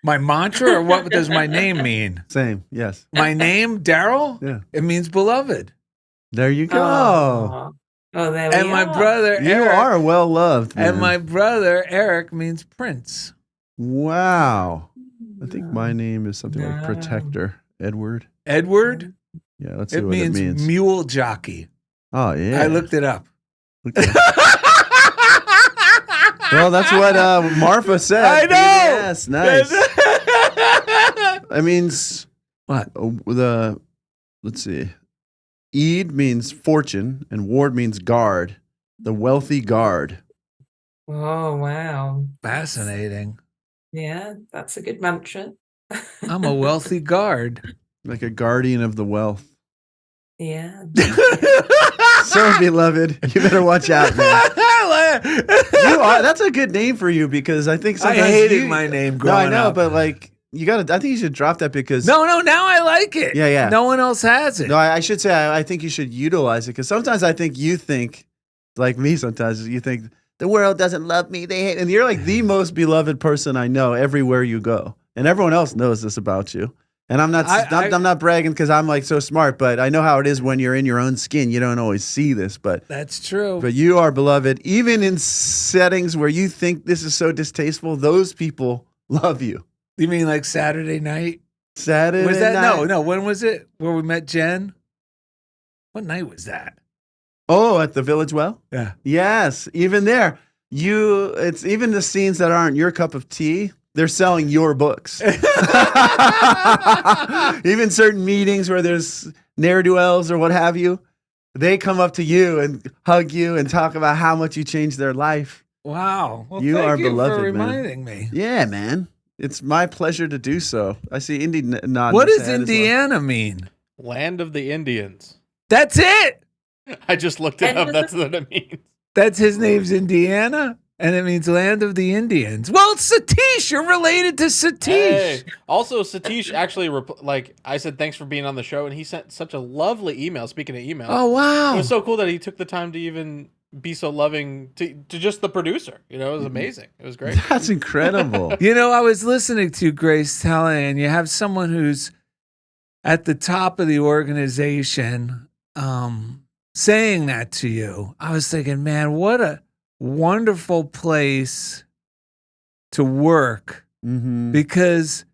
My mantra, or what does my name mean? Same, yes. My name, Darrell? Yeah. It means beloved. There you go. Oh, there we And my are. brother You Eric. are well loved, man. And my brother Eric means prince. Wow. I think my name is something like No. Protector. Edward. Edward? Yeah, let's see It what it means means. mule jockey. Oh, yeah. I looked it up. Okay. Well, that's what Marfa said. I know. Yes, nice. That means What? Let's see. Ed means fortune, and Ward means guard. The wealthy guard. Oh, wow. Fascinating. Yeah, that's a good mantra. I'm a wealthy guard. Like a guardian of the wealth. Yeah. So, beloved, you better watch out, man. You are. That's a good name for you, because I think I sometimes hated my name No, growing I know, up. but like you got to. I think you should drop that because No, now I like it. Yeah. No one else has it. No, I should say I think you should utilize it, because sometimes I think you think Like me sometimes, you think the world doesn't love me. They hate, and you're like the most beloved person I know everywhere you go, and everyone else knows this about you. And I'm not bragging because I'm like so smart, but I know how it is when you're in your own skin. You don't always see this, but That's true. But you are beloved, even in settings where you think this is so distasteful. Those people love you. You mean like Saturday night? Saturday Was that night? no? When was it? Where we met Jen? What night was that? Oh, at the Village Well? Yeah. Yes, even there. It's even the scenes that aren't your cup of tea, they're selling your books. Even certain meetings where there's ne'er-do-wells or what have you, they come up to you and hug you and talk about how much you changed their life. Wow. Well, You thank are you beloved, for man. reminding me. Yeah, man. It's my pleasure to do so. I see Indy nodding. What his does head as well. Indiana mean? Land of the Indians. That's it. I just looked it up. That's what it means. That's his name's Indiana, and it means land of the Indians. Well, Satish, you're related to Satish. Hey. Also, Satish actually, I said thanks for being on the show, and he sent such a lovely email. Speaking of email, Oh, wow. it was so cool that he took the time to even be so loving to just the producer. You know, it was amazing. It was great. That's incredible. You know, I was listening to Grace telling, and you have someone who's at the top of the organization saying that to you. I was thinking, man, what a wonderful place to work, Mm-hmm. because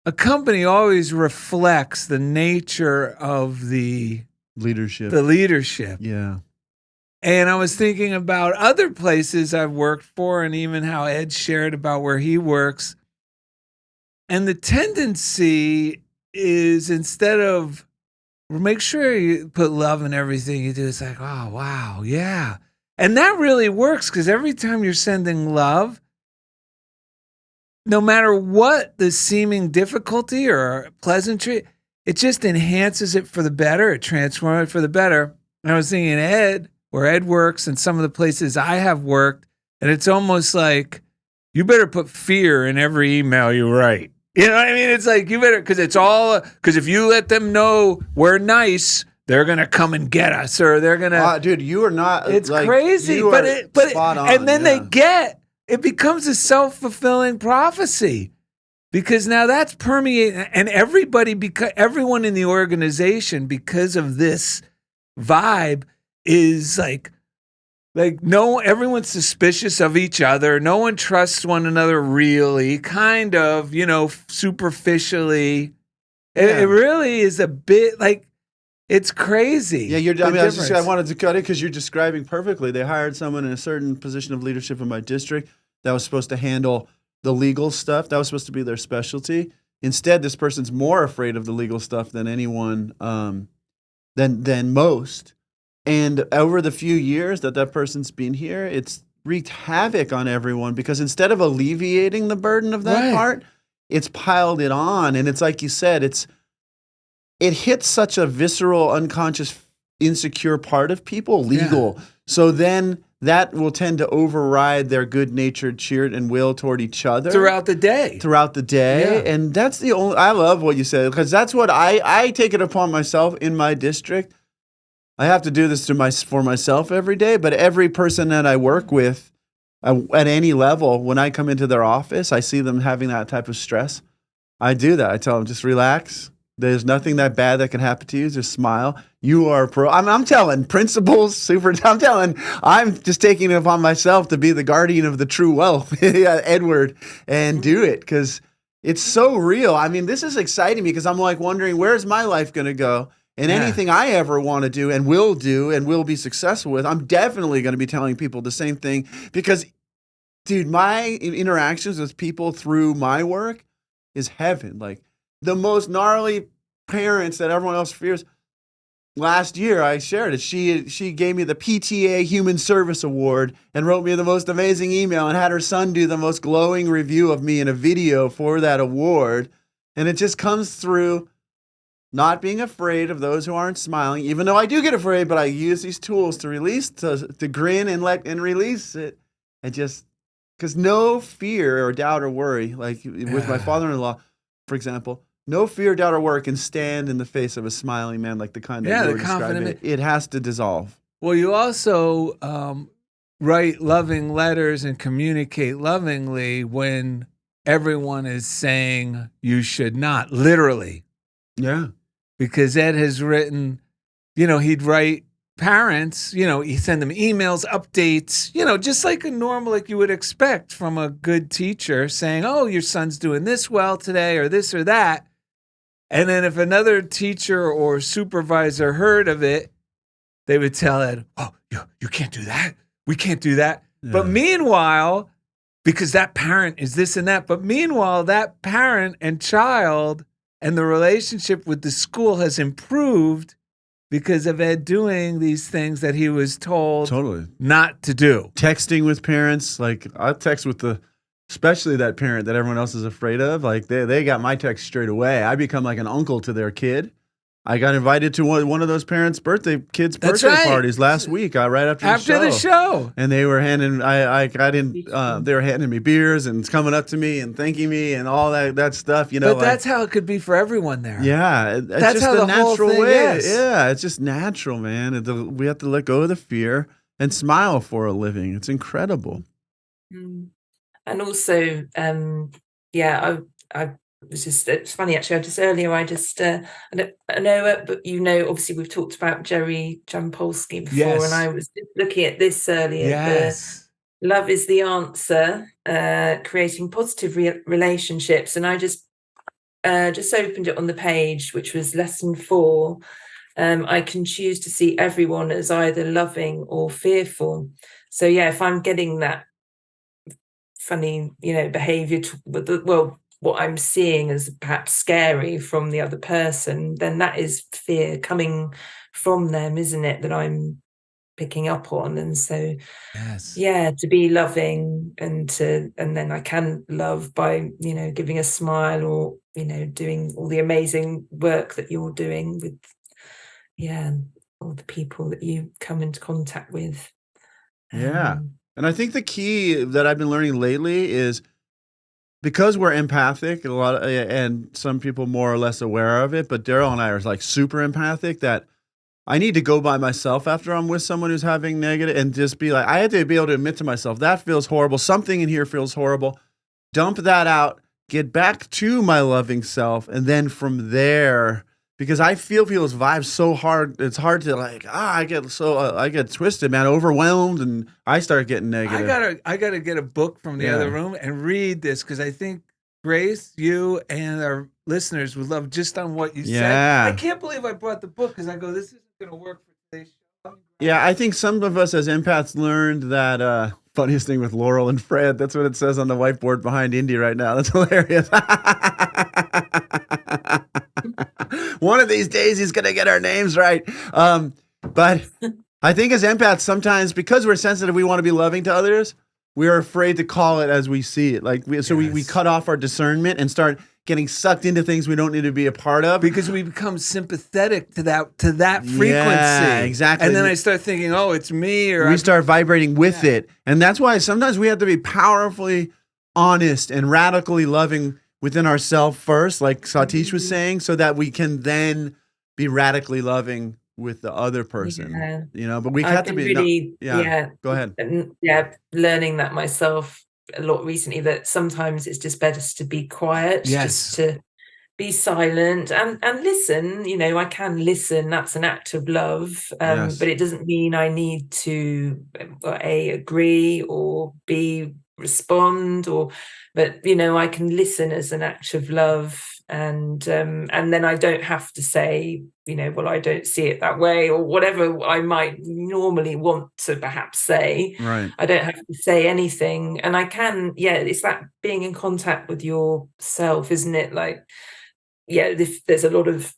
a company always reflects the nature of the Leadership. leadership. Yeah. And I was thinking about other places I've worked for, and even how Ed shared about where he works. And the tendency is, instead of make sure you put love in everything you do, it's like, oh, wow, yeah. And that really works, because every time you're sending love, no matter what the seeming difficulty or pleasantry, it just enhances it for the better. It transforms it for the better. And I was thinking Ed, where Ed works, and some of the places I have worked, and it's almost like you better put fear in every email you write. You know what I mean? It's like you better, because if you let them know we're nice, they're gonna come and get us, or they're gonna. Dude, you are not. It's like, crazy, you but are spot on, and then yeah. it becomes a self-fulfilling prophecy, because now that's permeating, and everyone in the organization, because of this vibe, is like no, everyone's suspicious of each other. No one trusts one another really, kind of, superficially. It really is a bit like, it's crazy. Yeah, I I wanted to cut it because you're describing perfectly. They hired someone in a certain position of leadership in my district that was supposed to handle the legal stuff. That was supposed to be their specialty. Instead, this person's more afraid of the legal stuff than anyone, than most. And over the few years that person's been here, it's wreaked havoc on everyone, because instead of alleviating the burden of that part, it's piled it on. And it's like you said, it hits such a visceral, unconscious, insecure part of people, legal. Yeah. So then that will tend to override their good-natured cheer and will toward each other. Throughout the day. Yeah. And that's the only, I love what you said, because that's what I take it upon myself in my district. I have to do this for myself every day, but every person that I work with at any level, when I come into their office, I see them having that type of stress. I do that. I tell them, just relax. There's nothing that bad that can happen to you. Just smile. You are I'm telling principals, I'm just taking it upon myself to be the guardian of the true wealth, Edward, and do it, because it's so real. I mean, this is exciting me, because I'm like wondering, where's my life going to go? And anything I ever want to do and will be successful with, I'm definitely going to be telling people the same thing, because, dude, my interactions with people through my work is heaven. Like, the most gnarly parents that everyone else fears. Last year, I shared it. She gave me the PTA Human Service Award and wrote me the most amazing email, and had her son do the most glowing review of me in a video for that award. And it just comes through not being afraid of those who aren't smiling, even though I do get afraid, but I use these tools to release, to grin and release it. And just, because no fear or doubt or worry, like with my father-in-law, for example, no fear, doubt, or worry can stand in the face of a smiling man, like the kind that you were describing. It has to dissolve. Well, you also write loving letters and communicate lovingly when everyone is saying you should not, literally. Yeah. Because Ed has written, he'd write parents, he'd send them emails, updates, just like a normal, like you would expect from a good teacher saying, oh, your son's doing this well today or this or that. And then if another teacher or supervisor heard of it, they would tell Ed, oh, you can't do that. We can't do that. Yeah. But meanwhile, because that parent is this and that, but meanwhile, that parent and child and the relationship with the school has improved because of Ed doing these things that he was told Totally. not to do. Texting with parents, like I text with especially that parent that everyone else is afraid of. Like they got my text straight away. I become like an uncle to their kid. I got invited to one of those parents' kids' That's birthday right. parties last week. Right after the show, and they were handing. They were handing me beers and coming up to me and thanking me and all that stuff. But that's how it could be for everyone there. Yeah, it's That's just how the the whole natural thing way. is. Yeah, it's just natural, man. We have to let go of the fear and smile for a living. It's incredible. And also, I was just, it's funny actually, I know, but obviously we've talked about Jerry Jampolsky before, Yes. and I was looking at this earlier. Yes. The Love is the Answer, creating positive relationships. And I just opened it on the page, which was lesson 4. I can choose to see everyone as either loving or fearful. So yeah, if I'm getting that funny, behavior, what I'm seeing as perhaps scary from the other person, then that is fear coming from them, isn't it, that I'm picking up on? And so, Yes. to be loving and then I can love by, giving a smile or, doing all the amazing work that you're doing with, all the people that you come into contact with. Yeah. And I think the key that I've been learning lately is because we're empathic, and some people more or less aware of it, but Darrell and I are like super empathic, that I need to go by myself after I'm with someone who's having negative and just be like, I have to be able to admit to myself, that feels horrible. Something in here feels horrible. Dump that out, get back to my loving self. And then from there, because I feel people's vibes so hard, it's hard to I get twisted, man, overwhelmed, and I start getting negative. I gotta get a book from the other room and read this, because I think Grace, you and our listeners would love just on what you said. I can't believe I brought the book, because I go, this isn't gonna work for today's show. Yeah, I think some of us as empaths learned that funniest thing with Laurel and Fred. That's what it says on the whiteboard behind Indy right now. That's hilarious. One of these days he's going to get our names right. But I think as empaths, sometimes because we're sensitive, we want to be loving to others. We are afraid to call it as we see it. We cut off our discernment and start getting sucked into things we don't need to be a part of, because we become sympathetic to that frequency. Yeah, exactly. And then I start thinking, oh, it's me, or we start vibrating with it. And that's why sometimes we have to be powerfully honest and radically loving within ourselves first, like Satish was saying, so that we can then be radically loving with the other person. But we have to be really, Go ahead. Learning that myself a lot recently, that sometimes it's just better to be quiet, just to be silent and listen. I can listen. That's an act of love. But it doesn't mean I need to agree or respond, but I can listen as an act of love, and then I don't have to say, well, I don't see it that way, or whatever I might normally want to perhaps say. Right. I don't have to say anything, and I can. It's that being in contact with yourself, isn't it? If there's a lot of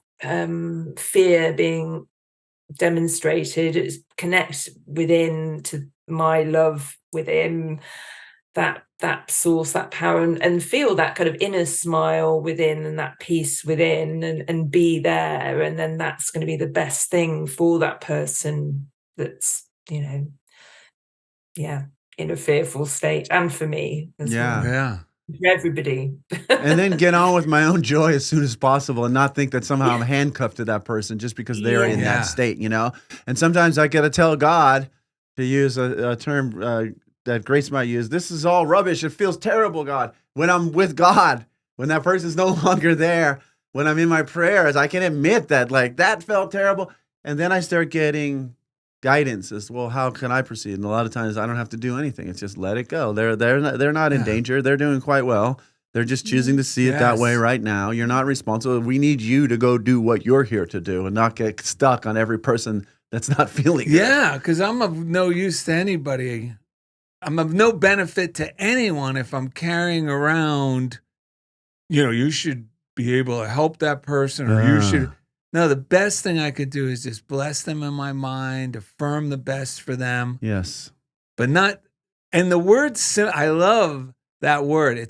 fear being demonstrated, it's connect within to my love within, that source, that power, and feel that kind of inner smile within, and that peace within, and be there. And then that's going to be the best thing for that person that's, in a fearful state, and for me as well. Yeah. For everybody. And then get on with my own joy as soon as possible and not think that somehow I'm handcuffed to that person just because they're in Yeah. that state, you know? And sometimes I got to tell God, to use a term that Grace might use, this is all rubbish. It feels terrible, God. When I'm with God, when that person's no longer there, when I'm in my prayers, I can admit that, like, that felt terrible. And then I start getting guidance as well. How can I proceed? And a lot of times I don't have to do anything. It's just let it go. They're not in danger. They're doing quite well. They're just choosing to see it that way right now. You're not responsible. We need you to go do what you're here to do and not get stuck on every person that's not feeling good. Yeah, because I'm of no use to anybody. I'm of no benefit to anyone if I'm carrying around, you should be able to help that person, or you should. No, the best thing I could do is just bless them in my mind, affirm the best for them. Yes. But not, and the word, I love that word.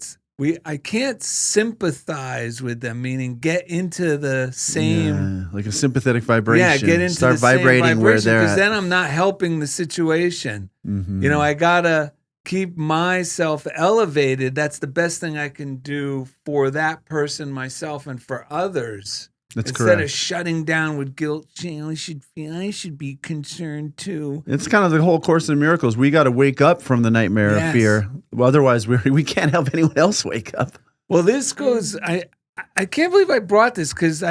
I can't sympathize with them, meaning get into the same. Yeah, like a sympathetic vibration. Yeah, get into Start the same vibrating where they're because at. then I'm not helping the situation. Mhm. I gotta keep myself elevated. That's the best thing I can do for that person, myself, and for others. That's Instead correct. of shutting down with guilt, I should be concerned too. It's kind of the whole Course in Miracles. We got to wake up from the nightmare of fear. Well, otherwise, we can't help anyone else wake up. Well, this goes. I can't believe I brought this because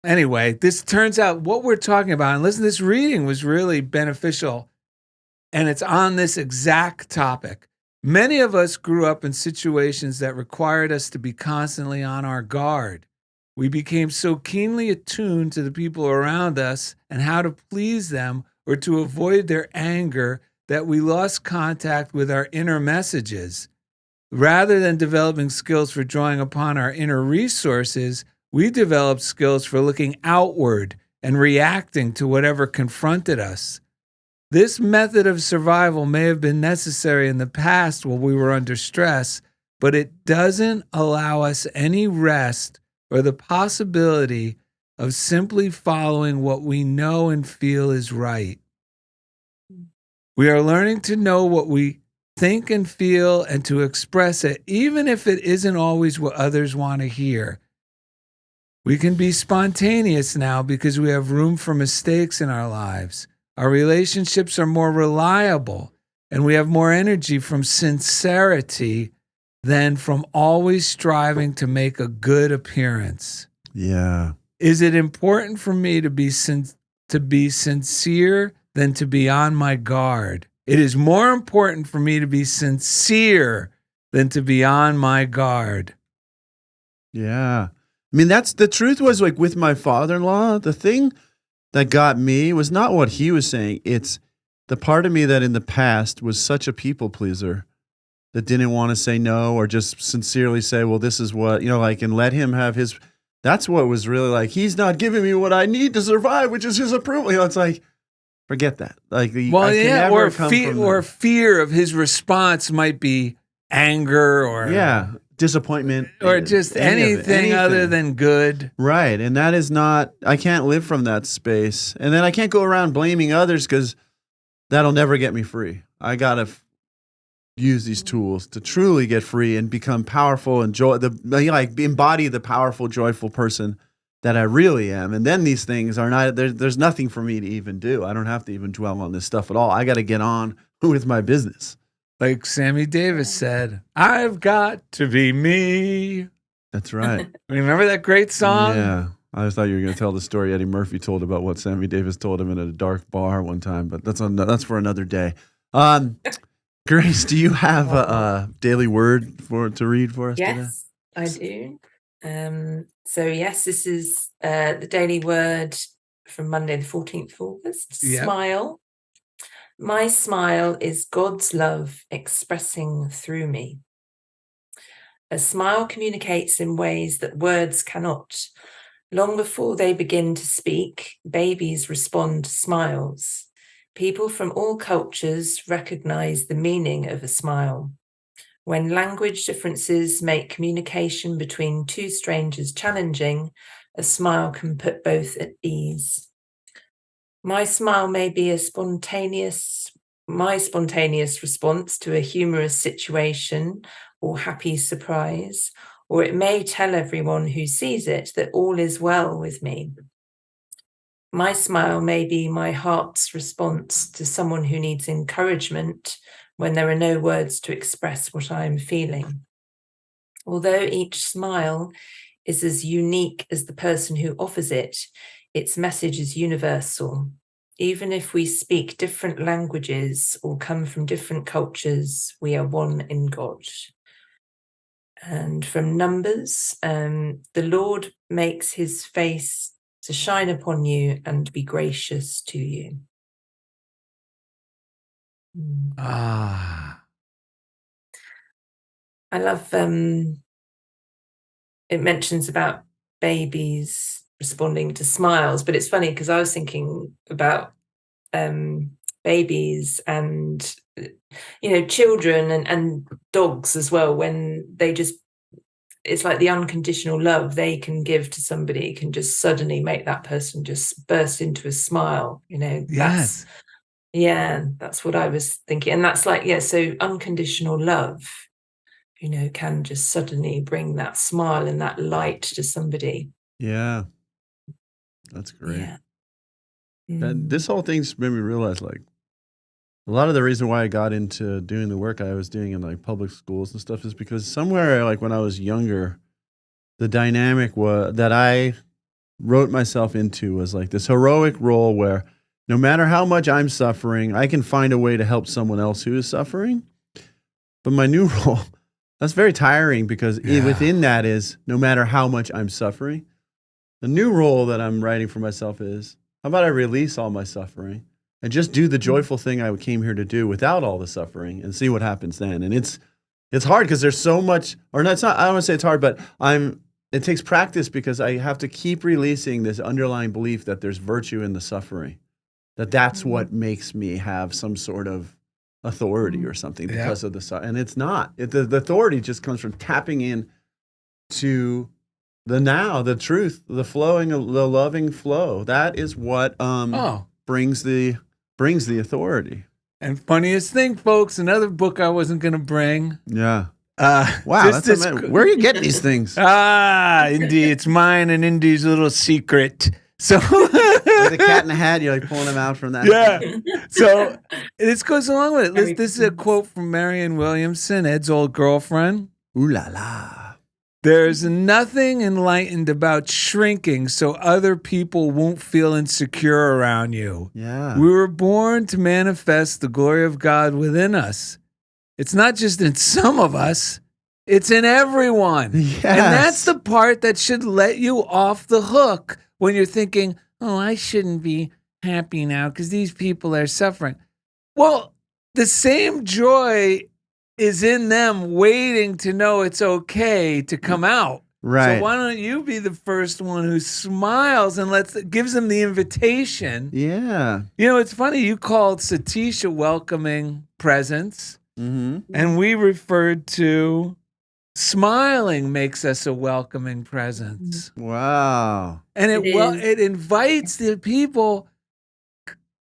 Anyway, this turns out what we're talking about. And listen, this reading was really beneficial, and it's on this exact topic. Many of us grew up in situations that required us to be constantly on our guard. We became so keenly attuned to the people around us and how to please them or to avoid their anger that we lost contact with our inner messages. Rather than developing skills for drawing upon our inner resources, we developed skills for looking outward and reacting to whatever confronted us. This method of survival may have been necessary in the past while we were under stress, but it doesn't allow us any rest or the possibility of simply following what we know and feel is right. We are learning to know what we think and feel and to express it, even if it isn't always what others want to hear. We can be spontaneous now because we have room for mistakes in our lives. Our relationships are more reliable, and we have more energy from sincerity than from always striving to make a good appearance. Yeah. Is it important for me to be sincere than to be on my guard? It is more important for me to be sincere than to be on my guard. Yeah. I mean, that's the truth was, like, with my father-in-law, the thing that got me was not what he was saying. It's the part of me that in the past was such a people pleaser that didn't want to say no or just sincerely say, well, this is what, and let him have his, that's what was really like, he's not giving me what I need to survive, which is his approval. It's like, forget that. Like, or fear of his response might be anger or disappointment or just anything other than good. Right. And that is not, I can't live from that space. And then I can't go around blaming others because that'll never get me free. I got to use these tools to truly get free and become powerful and embody the powerful, joyful person that I really am. And then these things are not, there's nothing for me to even do. I don't have to even dwell on this stuff at all. I got to get on with my business. Like Sammy Davis said, I've got to be me. That's right. Remember that great song? Yeah. I thought you were going to tell the story Eddie Murphy told about what Sammy Davis told him in a dark bar one time, but that's for another day. Grace, do you have a daily word to read for us today? Yes, I do. So yes, this is the daily word from Monday, the 14th of August. Yep. Smile. My smile is God's love expressing through me. A smile communicates in ways that words cannot. Long before they begin to speak, babies respond to smiles. People from all cultures recognize the meaning of a smile. When language differences make communication between two strangers challenging, a smile can put both at ease. My smile may be a spontaneous my spontaneous response to a humorous situation or happy surprise, or it may tell everyone who sees it that all is well with me. My smile may be my heart's response to someone who needs encouragement when there are no words to express what I'm feeling. Although each smile is as unique as the person who offers it, its message is universal. Even if we speak different languages or come from different cultures, we are one in God. And from Numbers, the Lord makes his face to shine upon you and be gracious to you. Ah. I love, it mentions about babies responding to smiles, but it's funny because I was thinking about babies and children and dogs as well, when they just, it's like the unconditional love they can give to somebody can just suddenly make that person just burst into a smile. Yes. That's what I was thinking. And that's like, so unconditional love can just suddenly bring that smile and that light to somebody. Yeah. That's great. Yeah. This whole thing's made me realize, like, a lot of the reason why I got into doing the work I was doing in like public schools and stuff is because somewhere, like when I was younger, the dynamic that I wrote myself into was like this heroic role where no matter how much I'm suffering, I can find a way to help someone else who is suffering. But my new role, that's very tiring because within that is no matter how much I'm suffering. The new role that I'm writing for myself is, how about I release all my suffering and just do the joyful thing I came here to do without all the suffering and see what happens then. And it's hard because there's so much, or no, it's not, I don't want to say it's hard, but it takes practice because I have to keep releasing this underlying belief that there's virtue in the suffering, that's what makes me have some sort of authority or something because of the, and it's not. The authority just comes from tapping in to the now, the truth, the flowing, the loving flow. That is what brings the authority. And funniest thing, folks, another book I wasn't going to bring. Yeah. Wow, that's amazing. Where are you getting these things? Indy, it's mine and Indy's little secret. So like the cat in the hat, you're like pulling them out from that. Yeah. So this goes along with it. This is a quote from Marianne Williamson, Ed's old girlfriend. Ooh la la. There's nothing enlightened about shrinking so other people won't feel insecure around you. Yeah. We were born to manifest the glory of God within us. It's not just in some of us, it's in everyone. Yes. And that's the part that should let you off the hook when you're thinking, oh, I shouldn't be happy now because these people are suffering. Well, the same joy is in them waiting to know it's okay to come out. Right. So why don't you be the first one who smiles and gives them the invitation? Yeah. It's funny. You called Satish a welcoming presence, and we referred to smiling makes us a welcoming presence. Wow. And it invites the people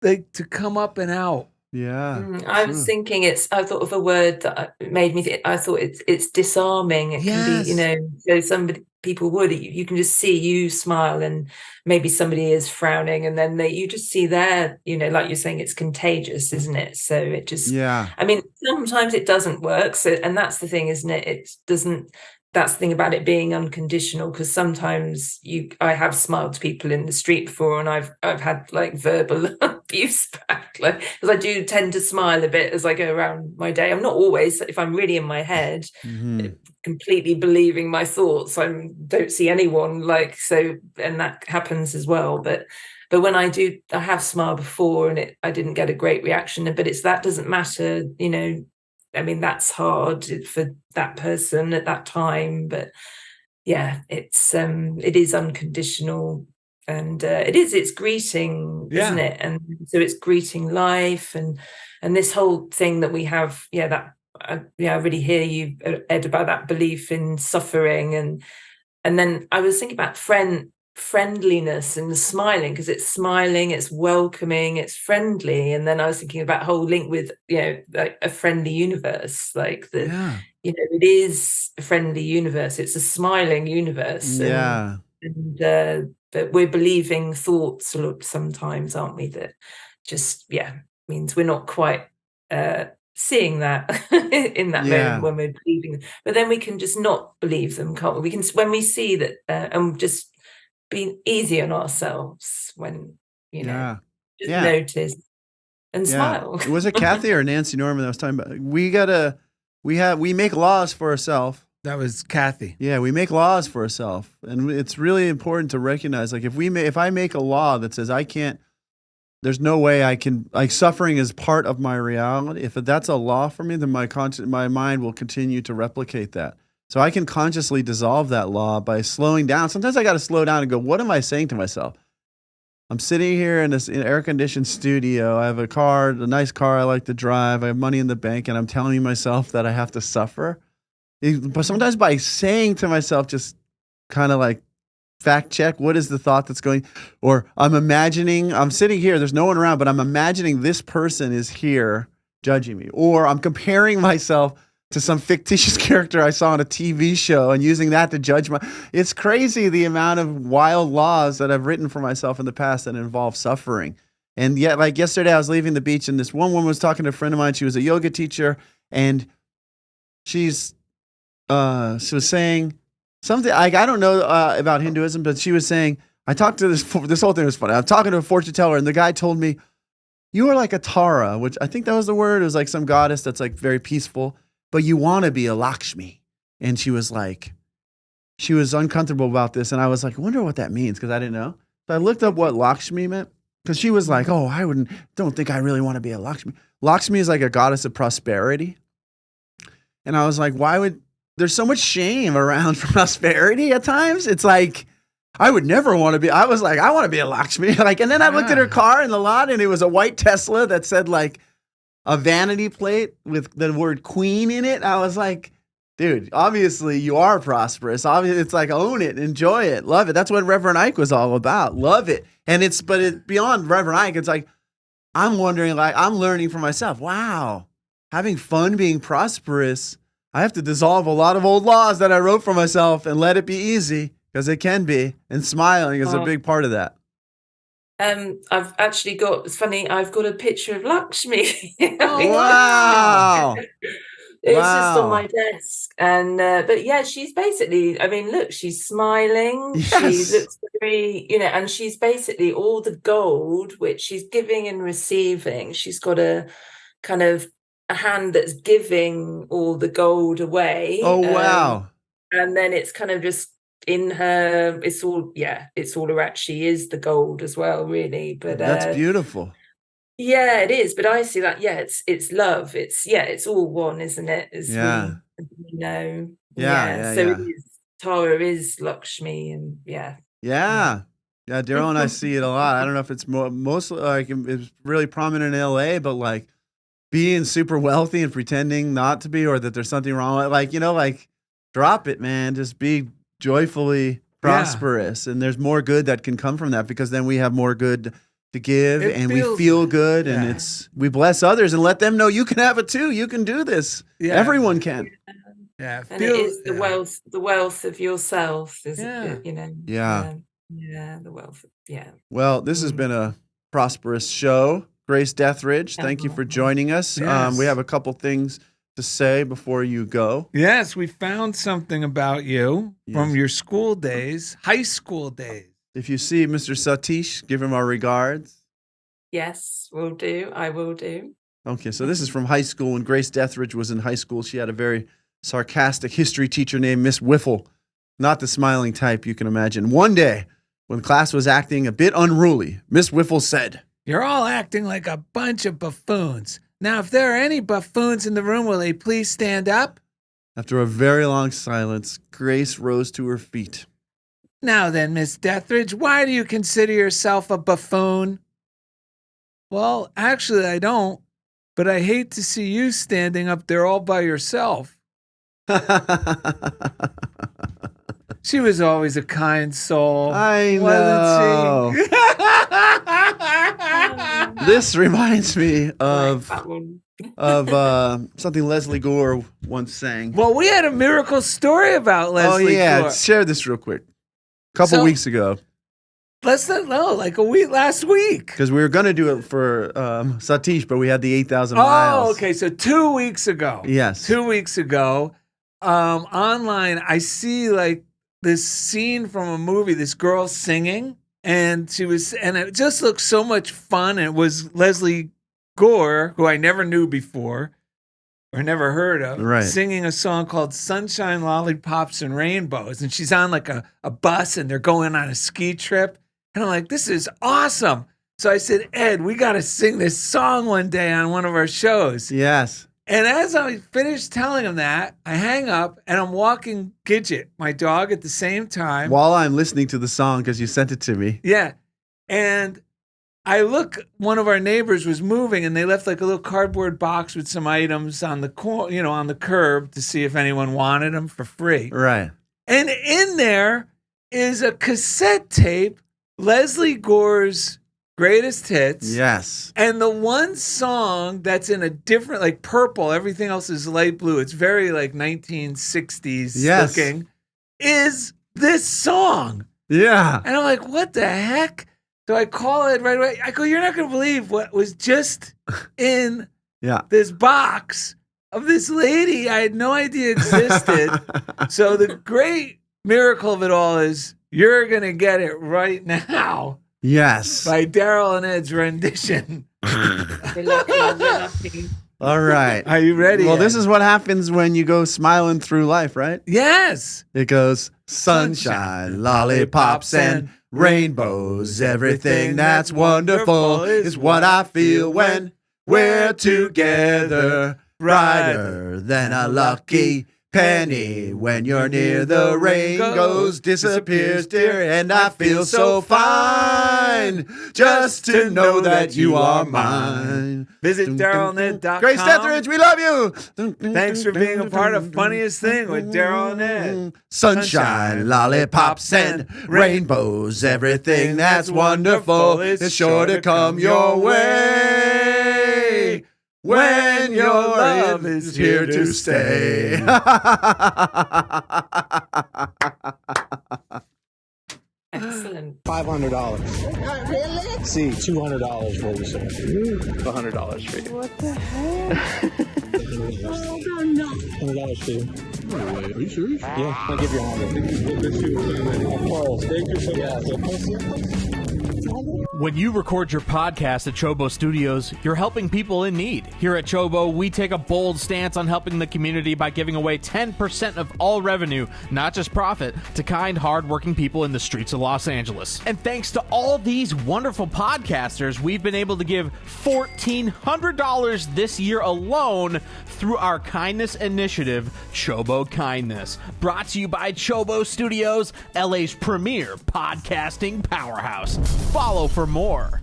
to come up and out. Yeah. I was thinking I thought of a word that made me think, I thought it's disarming. It can be, so people would, you can just see you smile and maybe somebody is frowning and then you just see their, like you're saying, it's contagious, isn't it? So it just, I mean, sometimes it doesn't work. So, and that's the thing, isn't it? It doesn't, that's the thing about it being unconditional, because sometimes I have smiled to people in the street before and I've had like verbal abuse back, like, because I do tend to smile a bit as I go around my day. I'm not always, if I'm really in my head, completely believing my thoughts, I don't see anyone, like, so, and that happens as well. But when I have smiled before and I didn't get a great reaction, but that doesn't matter, I mean, that's hard for that person at that time, but yeah, it is unconditional, and it's greeting, isn't it? And so it's greeting life, and this whole thing that we have, I really hear you, Ed, about that belief in suffering, and then I was thinking about friendliness and smiling, because it's smiling, it's welcoming, it's friendly. And then I was thinking about whole link with, like a friendly universe, like it is a friendly universe. It's a smiling universe. Yeah. But we're believing thoughts a lot sometimes, aren't we? That just means we're not quite seeing that in that moment when we're believing them. But then we can just not believe them, can't we? We can, when we see that, and just be easy on ourselves when just notice and smile. Was it Kathy or Nancy Norman that was talking about? We make laws for ourselves. That was Kathy. Yeah, we make laws for ourselves, and it's really important to recognize, like, if I make a law that says I can't, there's no way I can, like, suffering is part of my reality. If that's a law for me, then my mind will continue to replicate that. So I can consciously dissolve that law by slowing down. Sometimes I got to slow down and go, what am I saying to myself? I'm sitting here in this air-conditioned studio. I have a nice car I like to drive. I have money in the bank, and I'm telling myself that I have to suffer. But sometimes by saying to myself, just kind of like fact check, what is the thought that's going, or I'm sitting here, there's no one around, but I'm imagining this person is here judging me, or I'm comparing myself to some fictitious character I saw on a TV show and using that to judge it's crazy the amount of wild laws that I've written for myself in the past that involve suffering. And yet, like yesterday, I was leaving the beach and this one woman was talking to a friend of mine. She was a yoga teacher, and she was saying something, like, I don't know about Hinduism, but she was saying, I talked to this whole thing was funny. I'm talking to a fortune teller, and the guy told me, you are like a Tara, which I think that was the word. It was like some goddess that's like very peaceful, but you want to be a Lakshmi. And she was uncomfortable about this. And I was like, I wonder what that means, because I didn't know. So I looked up what Lakshmi meant, because she was like, oh, don't think I really want to be a Lakshmi. Lakshmi is like a goddess of prosperity. And I was like, there's so much shame around prosperity at times. It's like, I would never want to be, I was like, I want to be a Lakshmi. Like, and then I looked at her car in the lot, and it was a white Tesla that said like a vanity plate with the word queen in it. I was like, dude, obviously you are prosperous. Obviously, it's like, own it, enjoy it, love it. That's what Reverend Ike was all about. Love it. And but beyond Reverend Ike, it's like, I'm wondering, like, I'm learning for myself. Wow. Having fun being prosperous, I have to dissolve a lot of old laws that I wrote for myself and let it be easy, because it can be. And smiling is a big part of that. I've actually it's funny, I've got a picture of Lakshmi. Oh, wow. It's just on my desk. And, but yeah, she's basically, I mean, look, she's smiling. Yes. She looks very, and she's basically all the gold, which she's giving and receiving. She's got a kind of a hand that's giving all the gold away. Oh, wow. And then it's kind of just in her, it's all around. She is the gold as well, really. But that's beautiful. Yeah, it is. But I see that, it's love. It's all one, isn't it? As we know. So it is, Tara is Lakshmi, and Yeah, Darrell and I see it a lot. I don't know if it's mostly like it's really prominent in LA, but like being super wealthy and pretending not to be, or that there's something wrong. Like, like, drop it, man. Just be joyfully prosperous. And there's more good that can come from that, because then we have more good to give, and we feel good, and we bless others and let them know you can have it too. You can do this. Yeah. Everyone can. Yeah. And it is the wealth of yourself, is it? Yeah. The wealth. Well, this has been a prosperous show. Grace Deathridge, thank you for joining us. Yes. We have a couple things to say before you go. Yes, we found something about you from your school days, high school days. If you see Mr. Satish, give him our regards. Yes, will do. I will do. Okay, so this is from high school. When Grace Deathridge was in high school, she had a very sarcastic history teacher named Miss Whiffle. Not the smiling type you can imagine. One day, when class was acting a bit unruly, Miss Whiffle said, "You're all acting like a bunch of buffoons. Now, if there are any buffoons in the room, will they please stand up?" After a very long silence, Grace rose to her feet. "Now then, Miss Deathridge, why do you consider yourself a buffoon?" "Well, actually, I don't, but I hate to see you standing up there all by yourself." She was always a kind soul. I know. Wasn't she? This reminds me of That one. something Leslie Gore once sang. Well, we had a miracle story about Leslie Gore. Share this real quick. A couple weeks ago, Less than like a week last week. because we were going to do it for Satish, but we had the 8,000 miles. Oh, okay. So 2 weeks ago. Yes. 2 weeks ago, online, I see like this scene from a movie, this girl singing, and it just looked so much fun. And it was Leslie Gore, who I never knew before or never heard of, Right. singing a song called Sunshine, Lollipops, and Rainbows. And she's on like a bus and they're going on a ski trip. And I'm like, this is awesome. So I said, Ed, we got to sing this song one day on one of our shows. Yes. And as I finished telling him that, I hang up and I'm walking Gidget, my dog, at the same time. While I'm listening to the song, because you sent it to me. Yeah. And I look, one of our neighbors was moving and they left like a little cardboard box with some items on the on the curb to see if anyone wanted them for free. Right. And in there is a cassette tape, Leslie Gore's greatest hits. Yes. And the one song that's in a different, like purple, everything else is light blue. It's very like 1960s Yes. looking, is this song. Yeah. And I'm like, what the heck? So I call it right away. I go, you're not going to believe what was just in Yeah. this box of this lady I had no idea existed. So the great miracle of it all is you're going to get it right now Yes. by Darrell and Ed's rendition. We're lucky. All right. Are you ready? Well, Ed? this is what happens when you go smiling through life, right? Yes. It goes sunshine, lollipops, and rainbows. Everything that's wonderful is what I feel when we're together. Brighter than a lucky penny when you're near. The rain goes, disappears, dear, and I feel so fine just to know that you are mine. Visit DarrellandEd.com. Grace Deathridge, we love you. Thanks for being a part of Funniest Thing with Darrell and Ed. Sunshine, lollipops, and rainbows. Everything that's wonderful is sure to come your way when your love is here to stay. Excellent. $500. Really? See, $200 for you, sir. $100 for you. What the heck? Oh, no. $100 for you. No way. Are you serious? Yeah, I'll give you 100. Let's see what's on there. Of course. Thank you so much. When you record your podcast at CHOBO Studios, you're helping people in need. Here at CHOBO, we take a bold stance on helping the community by giving away 10% of all revenue, not just profit, to kind, hard-working people in the streets of Los Angeles. And thanks to all these wonderful podcasters, we've been able to give $1,400 this year alone through our kindness initiative, CHOBO Kindness. Brought to you by CHOBO Studios, LA's premier podcasting powerhouse. Follow for more.